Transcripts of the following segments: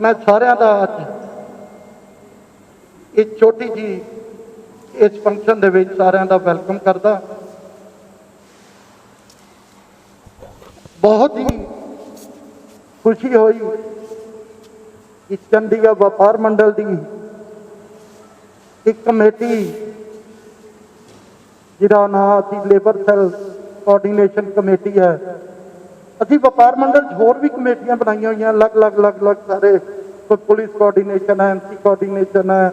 मैं सारिਆਂ ਦਾ ਅੱਜ एक छोटी जी इस फंक्शन ਦੇ ਵਿੱਚ ਸਾਰਿਆਂ ਦਾ ਵੈਲਕਮ ਕਰਦਾ। बहुत ही खुशी हुई कि चंडीगढ़ व्यापार मंडल की एक कमेटी जिहदा नाम असी लेबर सैल कोआर्डीनेशन कमेटी है। असी व्यापार मंडल होर भी कमेटियां बनाई हुई अलग अलग अलग अलग सारे, कोई पुलिस कोआर्डीनेशन है, एमसी कोआर्डीनेशन है,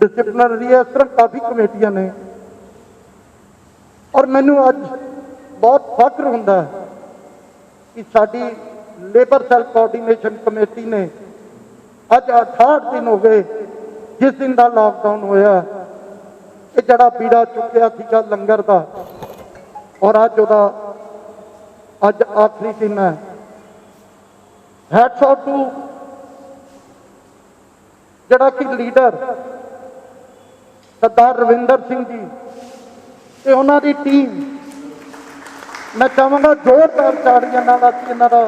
डिसिप्लिनरी है, इस तरह काफ़ी कमेटियां ने। और मैनू अज बहुत फख्र होंदा है कि साडी लेबर सैल कोआर्डीनेशन कमेटी ने अज 68 दिन हो गए जिस दिन का लॉकडाउन होया, ये जड़ा बीड़ा चुकया सीगा लंगर का, और अज उहदा अज आखिरी दिन है। हैट्स ऑफ टू जड़ा कि लीडर सरदार रविंदर सिंह जी ते उन्हां दी टीम, मैं चाहूँगा जोरदार ताड़ियां नाल असीं इन्हां दा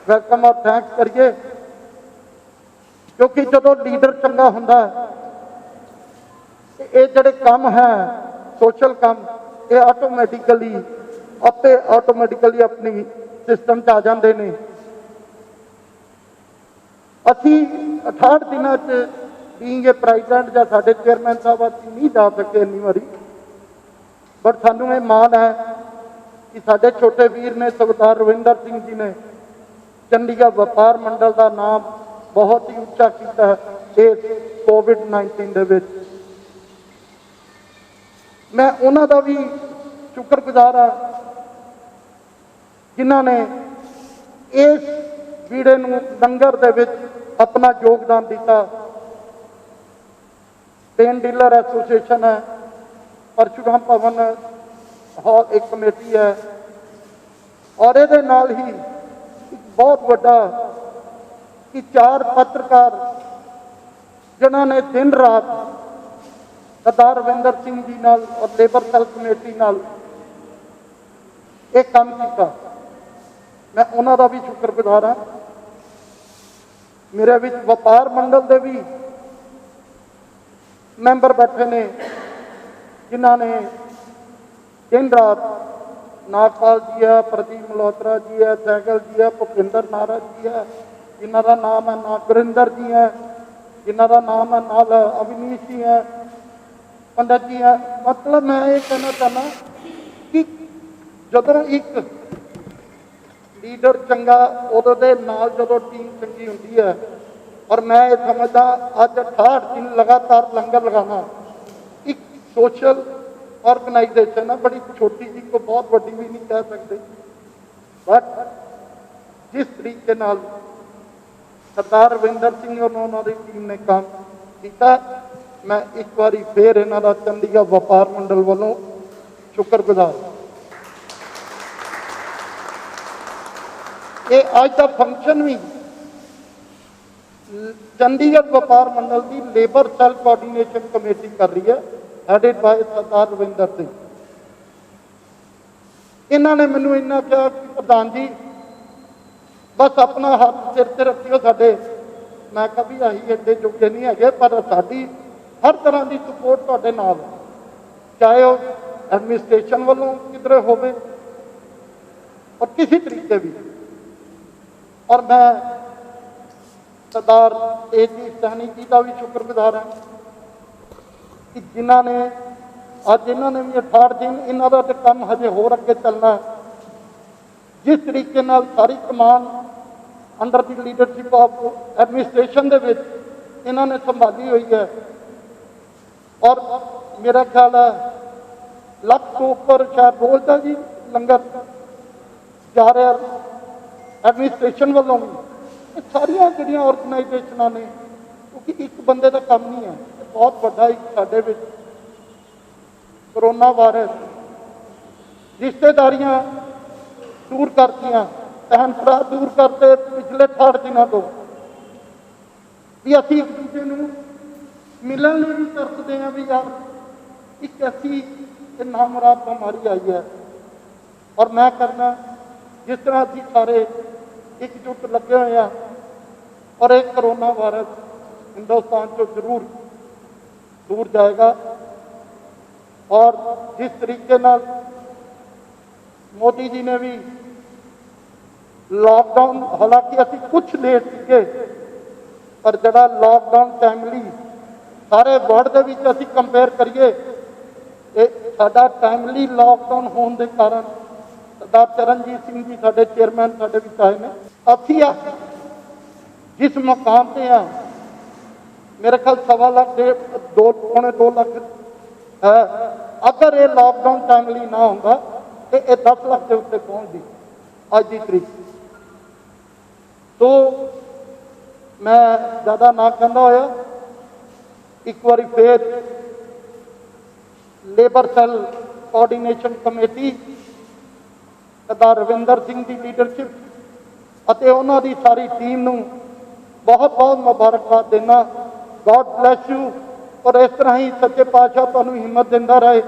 वेलकम और थैंक्स करिए, क्योंकि जदों लीडर चंगा हुंदा ये जिहड़े काम है सोशल काम, ये ऑटोमैटिकली आपे ऑटोमैटिकली अपनी सिस्टम च आ जाते हैं। असी 68 दिनों बीइंग ए प्रेजिडेंट या साडे चेयरमैन साहब असीं नहीं जा सके इन्नी बारी, बट सानू ये मान है कि साडे छोटे वीर ने सरदार रविंदर सिंह जी ने चंडीगढ़ व्यापार मंडल का नाम बहुत ही उच्चा किया इस कोविड-19 दे विच। मैं उन्हां दा भी शुक्रगुजार हाँ जिन्हां ने इस बीड़े नूं लंगर दे विच अपना योगदान दिता। पेन डीलर एसोसीएशन है, परशुराम भवन हॉल एक कमेटी है, और ये नाल ही बहुत बड़ा कि 4 पत्रकार जिन्होंने दिन रात सरदार रविंदर सिंह जी नाल और लेबर सैल कमेटी नाल एक काम किया। मैं उन्हों का भी शुक्रगुजार हाँ। मेरे विच व्यापार मंडल के भी मैंबर बैठे ने जिन्होंने दिन रात, नागपाल जी है, प्रदीप मल्होत्रा जी है, सैगल जी है, भुपिंदर नारद जी है, जिन्हों का नाम है नागरिंदर जी है, जिन्हों का नाम है नाल अविनीश जी है, पंडित जी है। मतलब मैं ये कहना चाहना कि जदों एक लीडर चंगा उदों दे नाल जदों टीम चंगी होंदी है, और मैं ये समझदा अज 68 दिन लगातार लंगर लगाना एक सोशल ऑर्गेनाइजेशन है, बड़ी छोटी जी को बहुत बड़ी भी नहीं कह सकते, बट जिस तरीके नाल सरदार रविंदर सिंह और उन्होंने टीम ने काम किया, मैं एक बारी फिर इन्हां दा चंडीगढ़ व्यापार मंडल वालों शुक्रगुजार। ये अज का फंक्शन भी चंडीगढ़ व्यापार मंडल की लेबर सैल कोआर्डीनेशन कमेटी कर रही है, हेडेड बाय सरदार रविंदर सिंह। इन्होंने मैनू इन्ना कहा कि प्रधान जी बस अपना हाथ सिर से रखियो साडे। मैं कहा भी अही एडे जोगे नहीं है, पर साडी हर तरह की सपोर्ट तुहाडे नाल, चाहे वह एडमिनिस्ट्रेशन वालों किधरे होवे और किसी तरीके भी। और मैं सरदार तेजी सैनी जी का भी शुक्रगुजार है कि जिन्हों ने अज इन्होंने भी 68 दिन इन्हों का तो काम हजे होर अगे चलना है। जिस तरीके नाल सारी कमान under the leadership of administration दे विच इन्होंने संभाली हुई है, और मेरा ख्याल है लख तो उपर शायद रोज का जी लंगर जा रहा एडमिनिस्ट्रेशन वालों भी, सारिया जिहड़ियां ऑर्गेनाइजेशनां ने, क्योंकि एक बंदे का काम नहीं है, बहुत बड़ा एक साडे विच कोरोना वायरस रिश्तेदारियां दूर करतियां, भैन भरा दूर करते पिछले 68 दिनों तो भी असीं एक दूसरे नूं मिलन भी तरसते हैं भी यार एक ऐसी नामुराद बीमारी आई है। और मैं करना जिस तरह असीं सारे एकजुट लगे हुए हैं और एक कोरोना वायरस हिंदुस्तान से जरूर दूर जाएगा। और जिस तरीके नाल मोदी जी ने भी लॉकडाउन, हालांकि असी कुछ लेट थे, पर जड़ा लॉकडाउन टाइमली सारे वर्ल्ड के विच असी कंपेयर करिए, साडा टाइमली लॉकडाउन होने के कारण सरदार चरणजीत सिंह जी साडे चेयरमैन साडे विच आए ने। असी जिस मुकाम पे हाँ, मेरे ख्याल 1.25 लाख 2.25 लाख है। अगर ये लॉकडाउन टाइमली ना होगा तो ये 10 लाख के उत्ते पहुँचती अज की तरीक। तो मैं ज़्यादा ना कहता होया एक बार फिर लेबर सैल कोआर्डिनेशन कमेटी सरदार रविंदर सिंह की लीडरशिप और उन्होंने सारी टीम नूं बहुत बहुत मुबारकबाद देना। God bless you. और इस तरह ही सच्चे पातशाह तुहानूं हिम्मत दिंदा रहे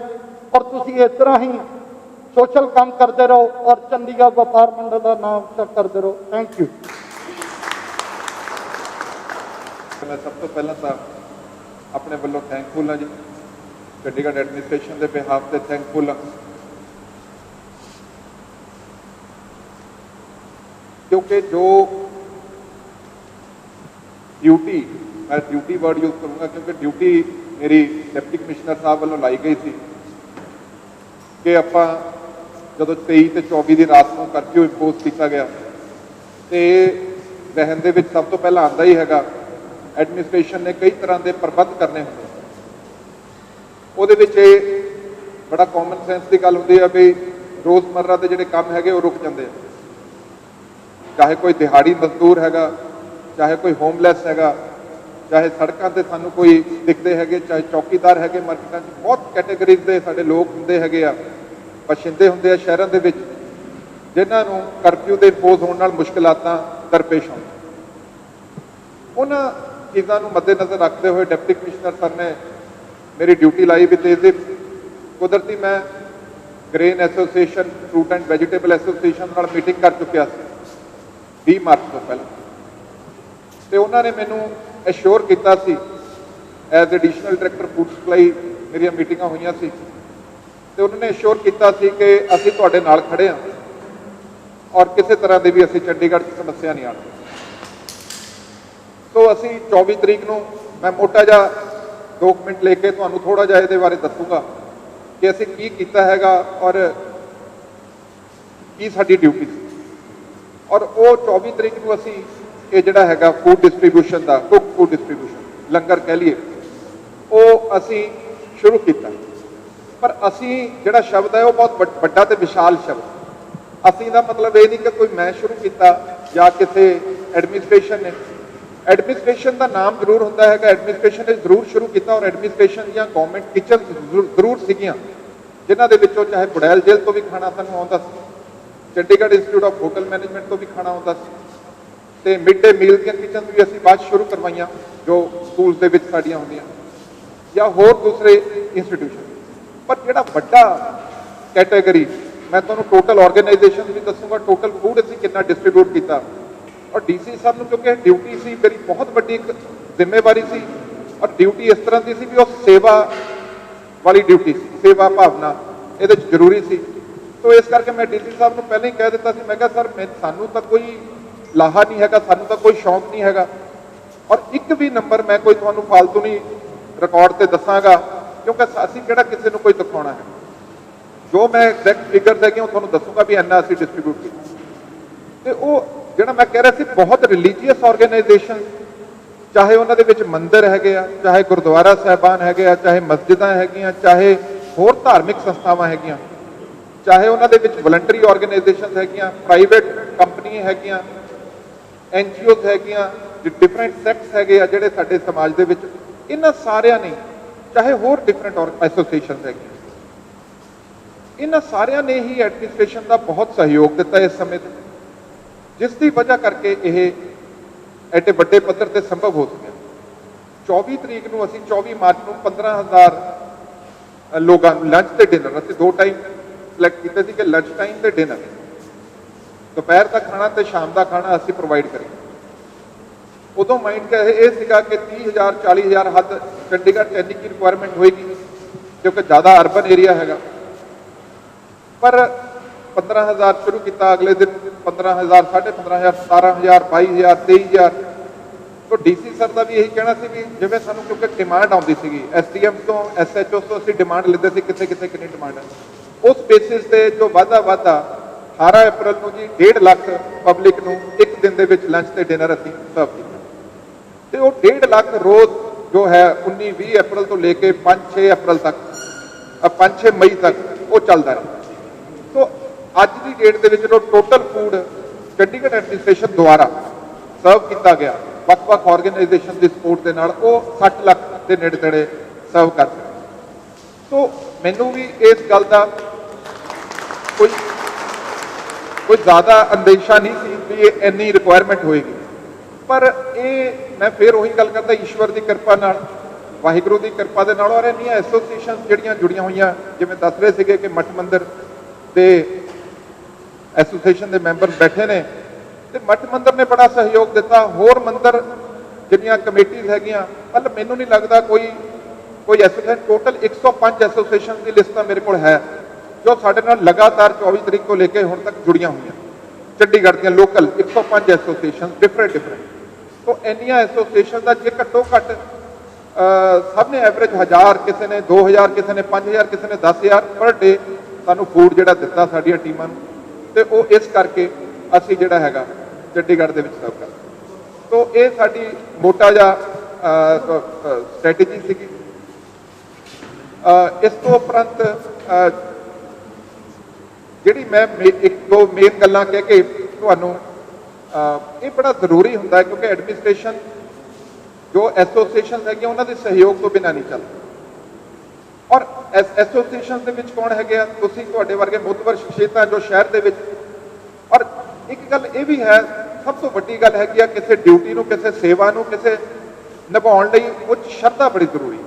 और तुसीं इस तरह ही सोशल काम करते रहो और चंडीगढ़ व्यापार मंडल का नाम उच्चा करते रहो। Thank you. मैं सब तो पहला तो अपने वालों थैंकफुल हाँ जी, चंडीगढ़ एडमिनिस्ट्रेशन के बिहाफ से थैंकफुल हाँ, क्योंकि जो ड्यूटी, मैं ड्यूटी वर्ड यूज करूँगा क्योंकि ड्यूटी मेरी डिप्टी कमिश्नर साहब वालों लाई गई थी कि आप जो 23 ते 24 की रात को करफ्यू इंपोज किया गया, तो रहन दे विच सब तो पहला आंदा ही हैगा एडमिनिस्ट्रेशन ने कई तरह के प्रबंध करने होंगे। ਉਹਦੇ ਵਿੱਚ बड़ा कॉमन सेंस की गल होंदी है भी रोज़मर्रा के ਜਿਹੜੇ काम है वो रुक जाते हैं, चाहे कोई दिहाड़ी मजदूर हैगा, चाहे कोई होमलैस हैगा, चाहे सड़कों से सानू कोई दिखते हैं, चाहे चौकीदार है, मार्केटां बहुत कैटेगरीज के साडे लोग होंदे हैगे आ, बशिंदे होंदे आ शहरों के विच, जिन्होंने करफ्यू के इंपोज होने नाल मुश्किलातां दरपेश आउंदियां। उन्हां चीज़ों को मद्देनज़र रखते हुए डिप्टी कमिश्नर सर ने मेरी ड्यूटी लाई भी तेज़। कुदरती मैं grain association, fruit and vegetable association नाल मीटिंग कर चुकिया 20 मार्च तो पहले, तो उन्होंने मैनू एश्योर किया सी as additional director food supply मेरिया मीटिंगां हुई सी, तो उन्होंने एश्योर किया सी कि असीं तुहाडे नाल खड़े हाँ और किसी तरह की भी असीं चंडीगढ़ की समस्या नहीं आनी। तो असी 24 तरीक को मैं मोटा जा 2 मिनट लेके तुहानूं थोड़ा जा इहदे बारे दसूँगा कि असीं की कीता हैगा और की साडी ड्यूटी सी। और वो 24 तरीक को असी ये जिहड़ा हैगा फूड डिस्ट्रीब्यूशन का, कुक फूड डिस्ट्रीब्यूशन लंगर कह लीए, वो असी शुरू किया। पर असी जिहड़ा शब्द है वो बहुत वड्डा ते विशाल शब्द। असी दा मतलब ये नहीं कि कोई मैं शुरू किया या किसी एडमिनिस्ट्रेशन ने। एडमिनिस्ट्रेशन का नाम जरूर होंदा है, एडमिनिस्ट्रेशन ने जरूर शुरू किया और एडमिनिस्ट्रेशन या गवर्नमेंट किचन जरूर सीगियां जिन्हां दे विचों चाहे बुड़ैल जेल तो भी खाना सानूं आउंदा सी, Chandigarh institute of hotel management तो भी खाना आउंदा सी, ते मिड डे मील दी किचन भी असीं बाद शुरू करवाइयां जो स्कूल्स दे विच साडीआं हुंदियां या होर दूसरे इंस्टीट्यूशन। पर जिहड़ा वड्डा कैटेगरी मैं तुहानूं टोटल ऑर्गेनाइजेशन भी दसूँगा, टोटल फूड असीं कितना डिस्ट्रीब्यूट किया। और डीसी साहब नूं क्योंकि ड्यूटी सी मेरी बहुत बड़ी एक जिम्मेवारी सी और ड्यूटी इस तरह की सी भी वो सेवा वाली ड्यूटी सी, सेवा भावना ये जरूरी सी। तो इस करके मैं डीसी साहब नूं पहले ही कह दिता सी, मैं कहा सर मैं सानूं तां कोई लाहा नहीं हैगा, सानूं तां कोई शौक नहीं हैगा और एक भी नंबर मैं कोई तुहानूं फालतू नहीं रिकॉर्ड ते दसांगा क्योंकि असीं किहड़ा किसी नूं कोई दिखाउणा है। जो मैं एग्जैक्ट फिगर्स है तुहानूं दसूँगा भी इन्ना असीं डिस्ट्रीब्यूट किया। तो वो जिहड़ा मैं कह रहा सी बहुत रिलीजीयस ऑर्गेनाइजेशन, चाहे उन्होंने विच मंदिर है, चाहे गुरुद्वारा साहबान है, चाहे मस्जिदां हैगियां, चाहे होर धार्मिक संस्थावां हैगियां, चाहे उन्होंने विच वॉलंटरी ऑर्गेनाइजेशन हैगियां, प्राइवेट कंपनी हैगियां, NGOs हैगियां, डिफरेंट सैक्ट्स है जिहड़े साडे समाज दे विच, इन्हां सारियां ने चाहे होर डिफरेंट एसोसीएशन हैगियां, इन्हां सारियां ने ही एडमिनिस्ट्रेशन का बहुत सहयोग दिता इस समय ते, जिसकी वजह करके ये एडे बड़े पद्धर से संभव हो सके। 24 तरीक को असी 24 मार्च को 15,000 लोगों लंच से डिनर असी 2 टाइम सिलेक्ट किए थे कि लंच टाइम से डिनर दोपहर का खाना तो शाम का खाना असी प्रोवाइड करें। ਉਦੋਂ ਮਾਈਂਡ ਇਹ ਸੀਗਾ ਕਿ 30,000 40,000 ਹੱਦ ਚੰਡੀਗੜ੍ਹ 'ਚ ਇੰਨੀ ਕੀ ਰਿਕੁਆਇਰਮੈਂਟ ਹੋਏਗੀ ਕਿਉਂਕਿ ਜ਼ਿਆਦਾ ਅਰਬਨ ਏਰੀਆ ਹੈਗਾ। ਪਰ 15,000 ਸ਼ੁਰੂ ਕੀਤਾ, ਅਗਲੇ ਦਿਨ 15,000 15,500 17,000 22,000 23,000। तो ਡੀਸੀ ਸਰ ਦਾ ਵੀ ਇਹੀ ਕਹਿਣਾ ਸੀ ਵੀ ਜਿਵੇਂ ਸਾਨੂੰ ਕਿਉਂਕਿ ਡਿਮਾਂਡ ਆਉਂਦੀ ਸੀਗੀ ਐਸਡੀਐਮ ਤੋਂ ਐਸਐਚਓ ਤੋਂ ਅਸੀਂ ਡਿਮਾਂਡ ਲੈਂਦੇ ਸੀ ਕਿੱਥੇ ਕਿੱਥੇ ਕਿੰਨੀ ਡਿਮਾਂਡ ਹੈ, ਉਸ ਬੇਸਿਸ ਤੇ ਜੋ ਵਾਧਾ 18 ਅਪ੍ਰੈਲ ਨੂੰ ਜੀ 1.5 ਲੱਖ ਪਬਲਿਕ ਨੂੰ ਇੱਕ ਦਿਨ ਦੇ ਵਿੱਚ ਲੰਚ ਤੇ ਡਿਨਰ ਅਸੀਂ ਸਰਵ ਕੀਤਾ ਤੇ ਉਹ 1.5 ਲੱਖ ਰੋਜ਼ ਜੋ ਹੈ 19-20 ਅਪ੍ਰੈਲ ਤੋਂ ਲੈ ਕੇ 5-6 ਅਪ੍ਰੈਲ ਤੱਕ 5-6 ਮਈ ਤੱਕ ਉਹ ਚੱਲਦਾ ਰਿਹਾ। ਸੋ ਅੱਜ ਦੀ ਡੇਟ ਦੇ ਵਿੱਚ ਜੋ ਟੋਟਲ ਫੂਡ ਚੰਡੀਗੜ੍ਹ ਐਡਮਿਨਿਸਟ੍ਰੇਸ਼ਨ ਦੁਆਰਾ ਸਰਵ ਕੀਤਾ ਗਿਆ ਵੱਖ-ਵੱਖ ਆਰਗੇਨਾਈਜੇਸ਼ਨ ਦੀ ਸਪੋਰਟ ਦੇ ਨਾਲ ਉਹ 60 ਲੱਖ ਦੇ ਨੇੜੇ-ਤੇੜੇ ਸਰਵ ਕਰ ਸਕਦੇ। ਸੋ ਮੈਨੂੰ ਵੀ ਇਸ ਗੱਲ ਦਾ ਕੋਈ ਜ਼ਿਆਦਾ ਅੰਦੇਸ਼ਾ ਨਹੀਂ ਸੀ ਵੀ ਇਹ ਇੰਨੀ ਰਿਕੁਆਇਰਮੈਂਟ ਹੋਏਗੀ, ਪਰ ਇਹ ਮੈਂ ਫਿਰ ਉਹੀ ਗੱਲ ਕਰਦਾ ਈਸ਼ਵਰ ਦੀ ਕਿਰਪਾ ਨਾਲ, ਵਾਹਿਗੁਰੂ ਦੀ ਕਿਰਪਾ ਦੇ ਨਾਲ, ਔਰ ਇੰਨੀਆਂ ਐਸੋਸੀਏਸ਼ਨ ਜਿਹੜੀਆਂ ਜੁੜੀਆਂ ਹੋਈਆਂ ਜਿਵੇਂ ਦੱਸ ਰਹੇ ਸੀਗੇ ਕਿ ਮੱਠ ਮੰਦਰ ਦੇ ਐਸੋਸੀਏਸ਼ਨ ਦੇ ਮੈਂਬਰ ਬੈਠੇ ਨੇ ਤੇ ਮੱਠ ਮੰਦਰ ਨੇ ਬੜਾ ਸਹਿਯੋਗ ਦਿੱਤਾ। ਹੋਰ ਮੰਦਰ ਜਿੰਨੀਆਂ ਕਮੇਟੀਆਂ ਹੈਗੀਆਂ, ਮਤਲਬ ਮੈਨੂੰ ਨਹੀਂ ਲੱਗਦਾ ਕੋਈ ਐਸੋਸੀਏਸ਼ਨ, ਟੋਟਲ 105 ਐਸੋਸੀਏਸ਼ਨ ਦੀ ਲਿਸਟ ਤਾਂ ਮੇਰੇ ਕੋਲ ਹੈ ਜੋ ਸਾਡੇ ਨਾਲ ਲਗਾਤਾਰ 24 ਤਰੀਕ ਤੋਂ ਲੈ ਕੇ ਹੁਣ ਤੱਕ ਜੁੜੀਆਂ ਹੋਈਆਂ ਚੰਡੀਗੜ੍ਹ ਦੀਆਂ ਲੋਕਲ 105 ਐਸੋਸੀਏਸ਼ਨ ਡਿਫਰੈਂਟ। ਸੋ ਇੰਨੀਆਂ ਐਸੋਸੀਏਸ਼ਨ ਦਾ ਜੇ ਘੱਟੋ ਘੱਟ ਸਭ ਨੇ ਐਵਰੇਜ 1000, ਕਿਸੇ ਨੇ 2000, ਕਿਸੇ ਨੇ 5000, ਕਿਸੇ ਨੇ 10000 ਪਰ ਡੇ ਸਾਨੂੰ ਫੂਡ ਜਿਹੜਾ ਦਿੱਤਾ ਸਾਡੀਆਂ ਟੀਮਾਂ ਨੂੰ, ਤੇ ਉਹ ਇਸ ਕਰਕੇ ਅਸੀਂ ਜਿਹੜਾ ਹੈਗਾ ਚੰਡੀਗੜ੍ਹ ਦੇ ਵਿੱਚ ਸਰਵ ਕਰਦੇ। ਸੋ ਇਹ ਸਾਡੀ ਮੋਟਾ ਜਿਹਾ ਸਟ੍ਰੈਟੇਜੀ ਸੀਗੀ। ਇਸ ਤੋਂ ਉਪਰੰਤ ਜਿਹੜੀ ਮੈਂ ਇੱਕ ਦੋ ਮੇਨ ਗੱਲਾਂ ਕਹਿ ਕੇ ਤੁਹਾਨੂੰ ਇਹ ਬੜਾ ਜ਼ਰੂਰੀ ਹੁੰਦਾ ਹੈ ਕਿਉਂਕਿ ਐਡਮਿਨਿਸਟ੍ਰੇਸ਼ਨ ਜੋ ਐਸੋਸੀਏਸ਼ਨ ਹੈਗੀਆਂ ਉਹਨਾਂ ਦੇ ਸਹਿਯੋਗ ਤੋਂ ਬਿਨਾਂ ਨਹੀਂ ਚੱਲਦਾ। ਔਰ ਐਸੋਸੀਏਸ਼ਨ ਦੇ ਵਿੱਚ ਕੌਣ ਹੈਗੇ ਆ, ਤੁਸੀਂ ਤੁਹਾਡੇ ਵਰਗੇ ਮੁਤਬਰ ਸ਼ਖਸੀਅਤਾਂ ਜੋ ਸ਼ਹਿਰ ਦੇ ਵਿੱਚ। ਔਰ ਇੱਕ ਗੱਲ ਇਹ ਵੀ ਹੈ, ਸਭ ਤੋਂ ਵੱਡੀ ਗੱਲ ਹੈਗੀ ਆ ਕਿਸੇ ਡਿਊਟੀ ਨੂੰ, ਕਿਸੇ ਸੇਵਾ ਨੂੰ, ਕਿਸੇ ਨਿਭਾਉਣ ਲਈ ਉਹ ਸ਼ਰਧਾ ਬੜੀ ਜ਼ਰੂਰੀ ਹੈ।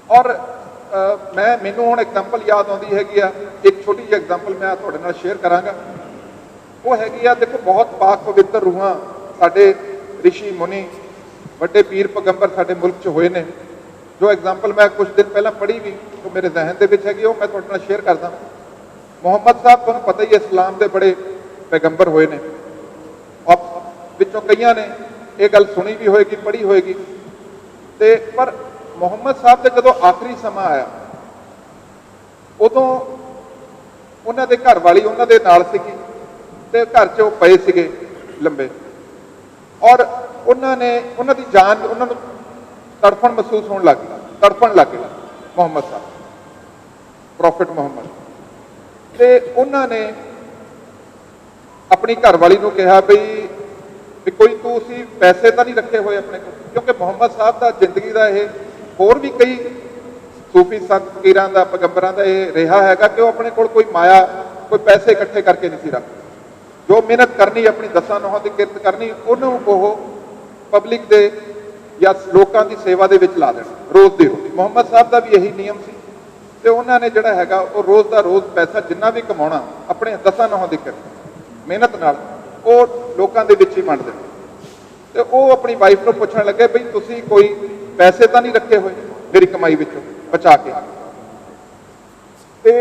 ਔਰ ਮੈਨੂੰ ਹੁਣ ਐਗਜ਼ਾਮਪਲ ਯਾਦ ਆਉਂਦੀ ਹੈਗੀ ਆ, ਇੱਕ ਛੋਟੀ ਜਿਹੀ ਐਗਜ਼ਾਮਪਲ ਮੈਂ ਤੁਹਾਡੇ ਨਾਲ ਸ਼ੇਅਰ ਕਰਾਂਗਾ। ਉਹ ਹੈਗੀ ਆ, ਦੇਖੋ ਬਹੁਤ ਪਾਕ ਪਵਿੱਤਰ ਰੂਹਾਂ ਸਾਡੇ ਰਿਸ਼ੀ ਮੁਨੀ ਵੱਡੇ ਪੀਰ ਪੈਗੰਬਰ ਸਾਡੇ ਮੁਲਕ 'ਚ ਹੋਏ ਨੇ, ਜੋ ਐਗਜ਼ਾਮਪਲ ਮੈਂ ਕੁਝ ਦਿਨ ਪਹਿਲਾਂ ਪੜ੍ਹੀ ਵੀ ਉਹ ਮੇਰੇ ਜ਼ਿਹਨ ਦੇ ਵਿੱਚ ਹੈਗੀ, ਉਹ ਮੈਂ ਤੁਹਾਡੇ ਨਾਲ ਸ਼ੇਅਰ ਕਰਦਾ। ਮੁਹੰਮਦ ਸਾਹਿਬ ਤੁਹਾਨੂੰ ਪਤਾ ਹੀ ਹੈ ਇਸਲਾਮ ਦੇ ਬੜੇ ਪੈਗੰਬਰ ਹੋਏ ਨੇ, ਵਿੱਚੋਂ ਕਈਆਂ ਨੇ ਇਹ ਗੱਲ ਸੁਣੀ ਵੀ ਹੋਏਗੀ, ਪੜ੍ਹੀ ਹੋਏਗੀ। ਤੇ ਪਰ ਮੁਹੰਮਦ ਸਾਹਿਬ ਦੇ ਜਦੋਂ ਆਖਰੀ ਸਮਾਂ ਆਇਆ ਉਦੋਂ ਉਹਨਾਂ ਦੇ ਘਰ ਵਾਲੀ ਉਹਨਾਂ ਦੇ ਨਾਲ ਸੀਗੀ ਤੇ ਘਰ 'ਚ ਉਹ ਪਏ ਸੀਗੇ ਲੰਬੇ, ਔਰ ਉਹਨਾਂ ਦੀ ਜਾਨ, ਉਹਨਾਂ ਨੂੰ ਤੜਫਣ ਮਹਿਸੂਸ ਹੋਣ ਲੱਗ ਗਈ, ਤੜਫਣ ਲੱਗ ਗਏ ਮੁਹੰਮਦ ਸਾਹਿਬ, ਪ੍ਰੋਫਿਟ ਮੁਹੰਮਦ। ਤੇ ਉਹਨਾਂ ਨੇ ਆਪਣੀ ਘਰ ਵਾਲੀ ਨੂੰ ਕਿਹਾ ਵੀ ਕੋਈ ਤੁਸੀਂ ਪੈਸੇ ਤਾਂ ਨਹੀਂ ਰੱਖੇ ਹੋਏ ਆਪਣੇ ਕੋਲ, ਕਿਉਂਕਿ ਮੁਹੰਮਦ ਸਾਹਿਬ ਦਾ ਜ਼ਿੰਦਗੀ ਦਾ ਇਹ ਹੋਰ ਵੀ ਕਈ ਸੂਫੀ ਸੰਤ ਫਕੀਰਾਂ ਦਾ ਪੈਗੰਬਰਾਂ ਦਾ ਇਹ ਰਿਹਾ ਹੈਗਾ ਕਿ ਉਹ ਆਪਣੇ ਕੋਲ ਕੋਈ ਮਾਇਆ, ਕੋਈ ਪੈਸੇ ਇਕੱਠੇ ਕਰਕੇ ਨਹੀਂ ਸੀ ਰੱਖਦੇ। ਜੋ ਮਿਹਨਤ ਕਰਨੀ ਆਪਣੀ ਦਸਾਂ ਨੌਹਾਂ ਦੀ ਕਿਰਤ ਕਰਨੀ, ਉਹਨੂੰ ਉਹ ਪਬਲਿਕ ਦੇ ਜਾਂ ਲੋਕਾਂ ਦੀ ਸੇਵਾ ਦੇ ਵਿੱਚ ਲਾ ਦੇਣਾ ਰੋਜ਼ ਦੀ ਰੋਜ਼। ਮੁਹੰਮਦ ਸਾਹਿਬ ਦਾ ਵੀ ਇਹੀ ਨਿਯਮ ਸੀ ਤੇ ਉਹਨਾਂ ਨੇ ਜਿਹੜਾ ਹੈਗਾ ਉਹ ਰੋਜ਼ ਦਾ ਰੋਜ਼ ਪੈਸਾ ਜਿੰਨਾ ਵੀ ਕਮਾਉਣਾ ਆਪਣੇ ਦਸਾਂ ਨੌਹਾਂ ਦੀ ਕਿਰਤ ਮਿਹਨਤ ਨਾਲ ਉਹ ਲੋਕਾਂ ਦੇ ਵਿੱਚ ਹੀ ਵੰਡ ਦੇਣਾ। ਤੇ ਉਹ ਆਪਣੀ ਵਾਈਫ ਨੂੰ ਪੁੱਛਣ ਲੱਗੇ ਬਈ ਤੁਸੀਂ ਕੋਈ ਪੈਸੇ ਤਾਂ ਨਹੀਂ ਰੱਖੇ ਹੋਏ ਮੇਰੀ ਕਮਾਈ ਵਿੱਚੋਂ ਬਚਾ ਕੇ? ਤੇ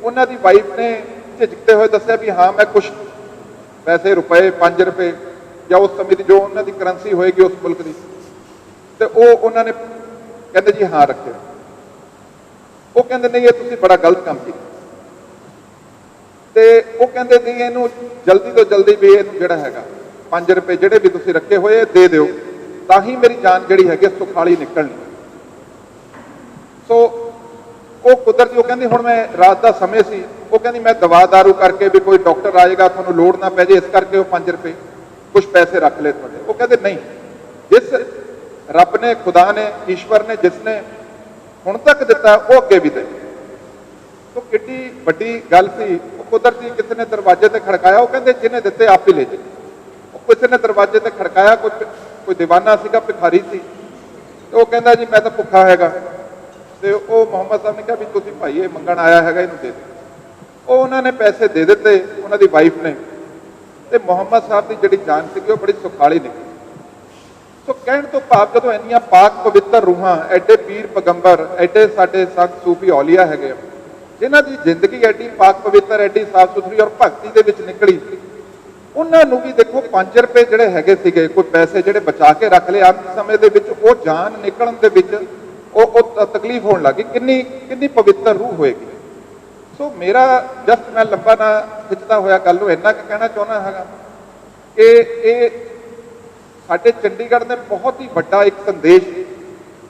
ਉਹਨਾਂ ਦੀ ਵਾਈਫ ਨੇ ਝਿਜਕਦੇ ਹੋਏ ਦੱਸਿਆ ਵੀ ਹਾਂ ਮੈਂ ਕੁਝ ਪੈਸੇ, ਰੁਪਏ 5 ਰੁਪਏ ਜਾਂ ਉਸ ਸਮੇਂ ਦੀ ਜੋ ਉਹਨਾਂ ਦੀ ਕਰੰਸੀ ਹੋਏਗੀ ਉਸ ਮੁਲਕ ਦੀ, ਤੇ ਉਹ ਉਹਨਾਂ ਨੇ ਕਹਿੰਦੇ ਜੀ ਹਾਂ ਰੱਖੇ। ਉਹ ਕਹਿੰਦੇ ਨਹੀਂ ਇਹ ਤੁਸੀਂ ਬੜਾ ਗਲਤ ਕੰਮ ਕੀਤਾ। ਤੇ ਉਹ ਕਹਿੰਦੇ ਨਹੀਂ ਇਹਨੂੰ ਜਲਦੀ ਤੋਂ ਜਲਦੀ ਵੀ ਇਹਨੂੰ ਜਿਹੜਾ ਹੈਗਾ 5 ਰੁਪਏ ਜਿਹੜੇ ਵੀ ਤੁਸੀਂ ਰੱਖੇ ਹੋਏ ਦੇ ਦਿਓ, ਤਾਂ ਹੀ ਮੇਰੀ ਜਾਨ ਜਿਹੜੀ ਹੈਗੀ ਸੁਖਾਲੀ ਨਿਕਲਣੀ। ਸੋ ਉਹ ਕੁਦਰਤੀ ਉਹ ਕਹਿੰਦੀ ਹੁਣ ਮੈਂ ਰਾਤ ਦਾ ਸਮੇਂ ਸੀ, ਉਹ ਕਹਿੰਦੀ ਮੈਂ ਦਵਾ ਦਾਰੂ ਕਰਕੇ ਵੀ ਕੋਈ ਡਾਕਟਰ ਆਏਗਾ ਤੁਹਾਨੂੰ ਲੋੜ ਨਾ ਪੈ ਜੇ, ਇਸ ਕਰਕੇ ਉਹ 5 ਰੁਪਏ ਕੁਝ ਪੈਸੇ ਰੱਖ ਲਏ ਤੁਹਾਡੇ। ਉਹ ਕਹਿੰਦੇ ਨਹੀਂ, ਜਿਸ ਰੱਬ ਨੇ, ਖੁਦਾ ਨੇ, ਈਸ਼ਵਰ ਨੇ ਜਿਸ ਨੇ ਹੁਣ ਤੱਕ ਦਿੱਤਾ ਉਹ ਅੱਗੇ ਵੀ ਦੇ। ਤੋ ਕਿੱਡੀ ਵੱਡੀ ਗੱਲ ਸੀ। ਉਹ ਕੁਦਰਤੀ ਕਿਸੇ ਨੇ ਦਰਵਾਜ਼ੇ ਤੇ ਖੜਕਾਇਆ, ਉਹ ਕਹਿੰਦੇ ਜਿਹਨੇ ਦਿੱਤੇ ਆਪ ਹੀ ਲੈ ਜੇ। ਉਹ ਕਿਸੇ ਨੇ ਦਰਵਾਜ਼ੇ ਤੇ ਖੜਕਾਇਆ, ਕੋਈ ਦੀਵਾਨਾ ਸੀਗਾ, ਭਿਖਾਰੀ ਸੀ, ਤੇ ਉਹ ਕਹਿੰਦਾ ਜੀ ਮੈਂ ਤਾਂ ਭੁੱਖਾ ਹੈਗਾ। ਤੇ ਉਹ ਮੁਹੰਮਦ ਸਾਹਿਬ ਨੇ ਕਿਹਾ ਵੀ ਤੁਸੀਂ ਭਾਈ ਇਹ ਮੰਗਣ ਆਇਆ ਹੈਗਾ, ਇਹਨੂੰ ਦੇ ਦਿਓ। ਉਹ ਉਹਨਾਂ ਨੇ ਪੈਸੇ ਦੇ ਦਿੱਤੇ ਉਹਨਾਂ ਦੀ ਵਾਈਫ ਨੇ, ਤੇ ਮੁਹੰਮਦ ਸਾਹਿਬ ਦੀ ਜਿਹੜੀ ਜਾਨ ਸੀਗੀ ਉਹ ਬੜੀ ਸੁਖਾਲੀ ਨਿਕਲੀ। ਸੋ ਕਹਿਣ ਤੋਂ ਭਾਵ ਜਦੋਂ ਇੰਨੀਆਂ ਪਾਕ ਪਵਿੱਤਰ ਰੂਹਾਂ, ਐਡੇ ਪੀਰ ਪੈਗੰਬਰ, ਐਡੇ ਸਾਡੇ ਸੰਤ ਸੂਫੀ ਔਲੀਆ ਹੈਗੇ, ਜਿਨ੍ਹਾਂ ਦੀ ਜ਼ਿੰਦਗੀ ਐਡੀ ਪਾਕ ਪਵਿੱਤਰ, ਐਡੀ ਸਾਫ਼ ਸੁਥਰੀ ਔਰ ਭਗਤੀ ਦੇ ਵਿੱਚ ਨਿਕਲੀ, ਉਹਨਾਂ ਨੂੰ ਵੀ ਦੇਖੋ 5 ਰੁਪਏ ਜਿਹੜੇ ਹੈਗੇ ਸੀਗੇ, ਕੋਈ ਪੈਸੇ ਜਿਹੜੇ ਬਚਾ ਕੇ ਰੱਖ ਲਏ ਅੰਤ ਸਮੇਂ ਦੇ ਵਿੱਚ, ਉਹ ਜਾਨ ਨਿਕਲਣ ਦੇ ਵਿੱਚ ਉਹ ਤਕਲੀਫ ਹੋਣ ਲੱਗੀ। ਕਿੰਨੀ ਪਵਿੱਤਰ ਰੂਹ ਹੋਏਗੀ। ਸੋ ਮੇਰਾ ਜਸਟ ਮੈਂ ਲੰਬਾ ਨਾ ਖਿੱਚਦਾ ਹੋਇਆ ਗੱਲ ਨੂੰ ਇੰਨਾ ਕੁ ਕਹਿਣਾ ਚਾਹੁੰਦਾ ਹੈਗਾ ਕਿ ਇਹ ਸਾਡੇ ਚੰਡੀਗੜ੍ਹ ਨੇ ਬਹੁਤ ਹੀ ਵੱਡਾ ਇੱਕ ਸੰਦੇਸ਼,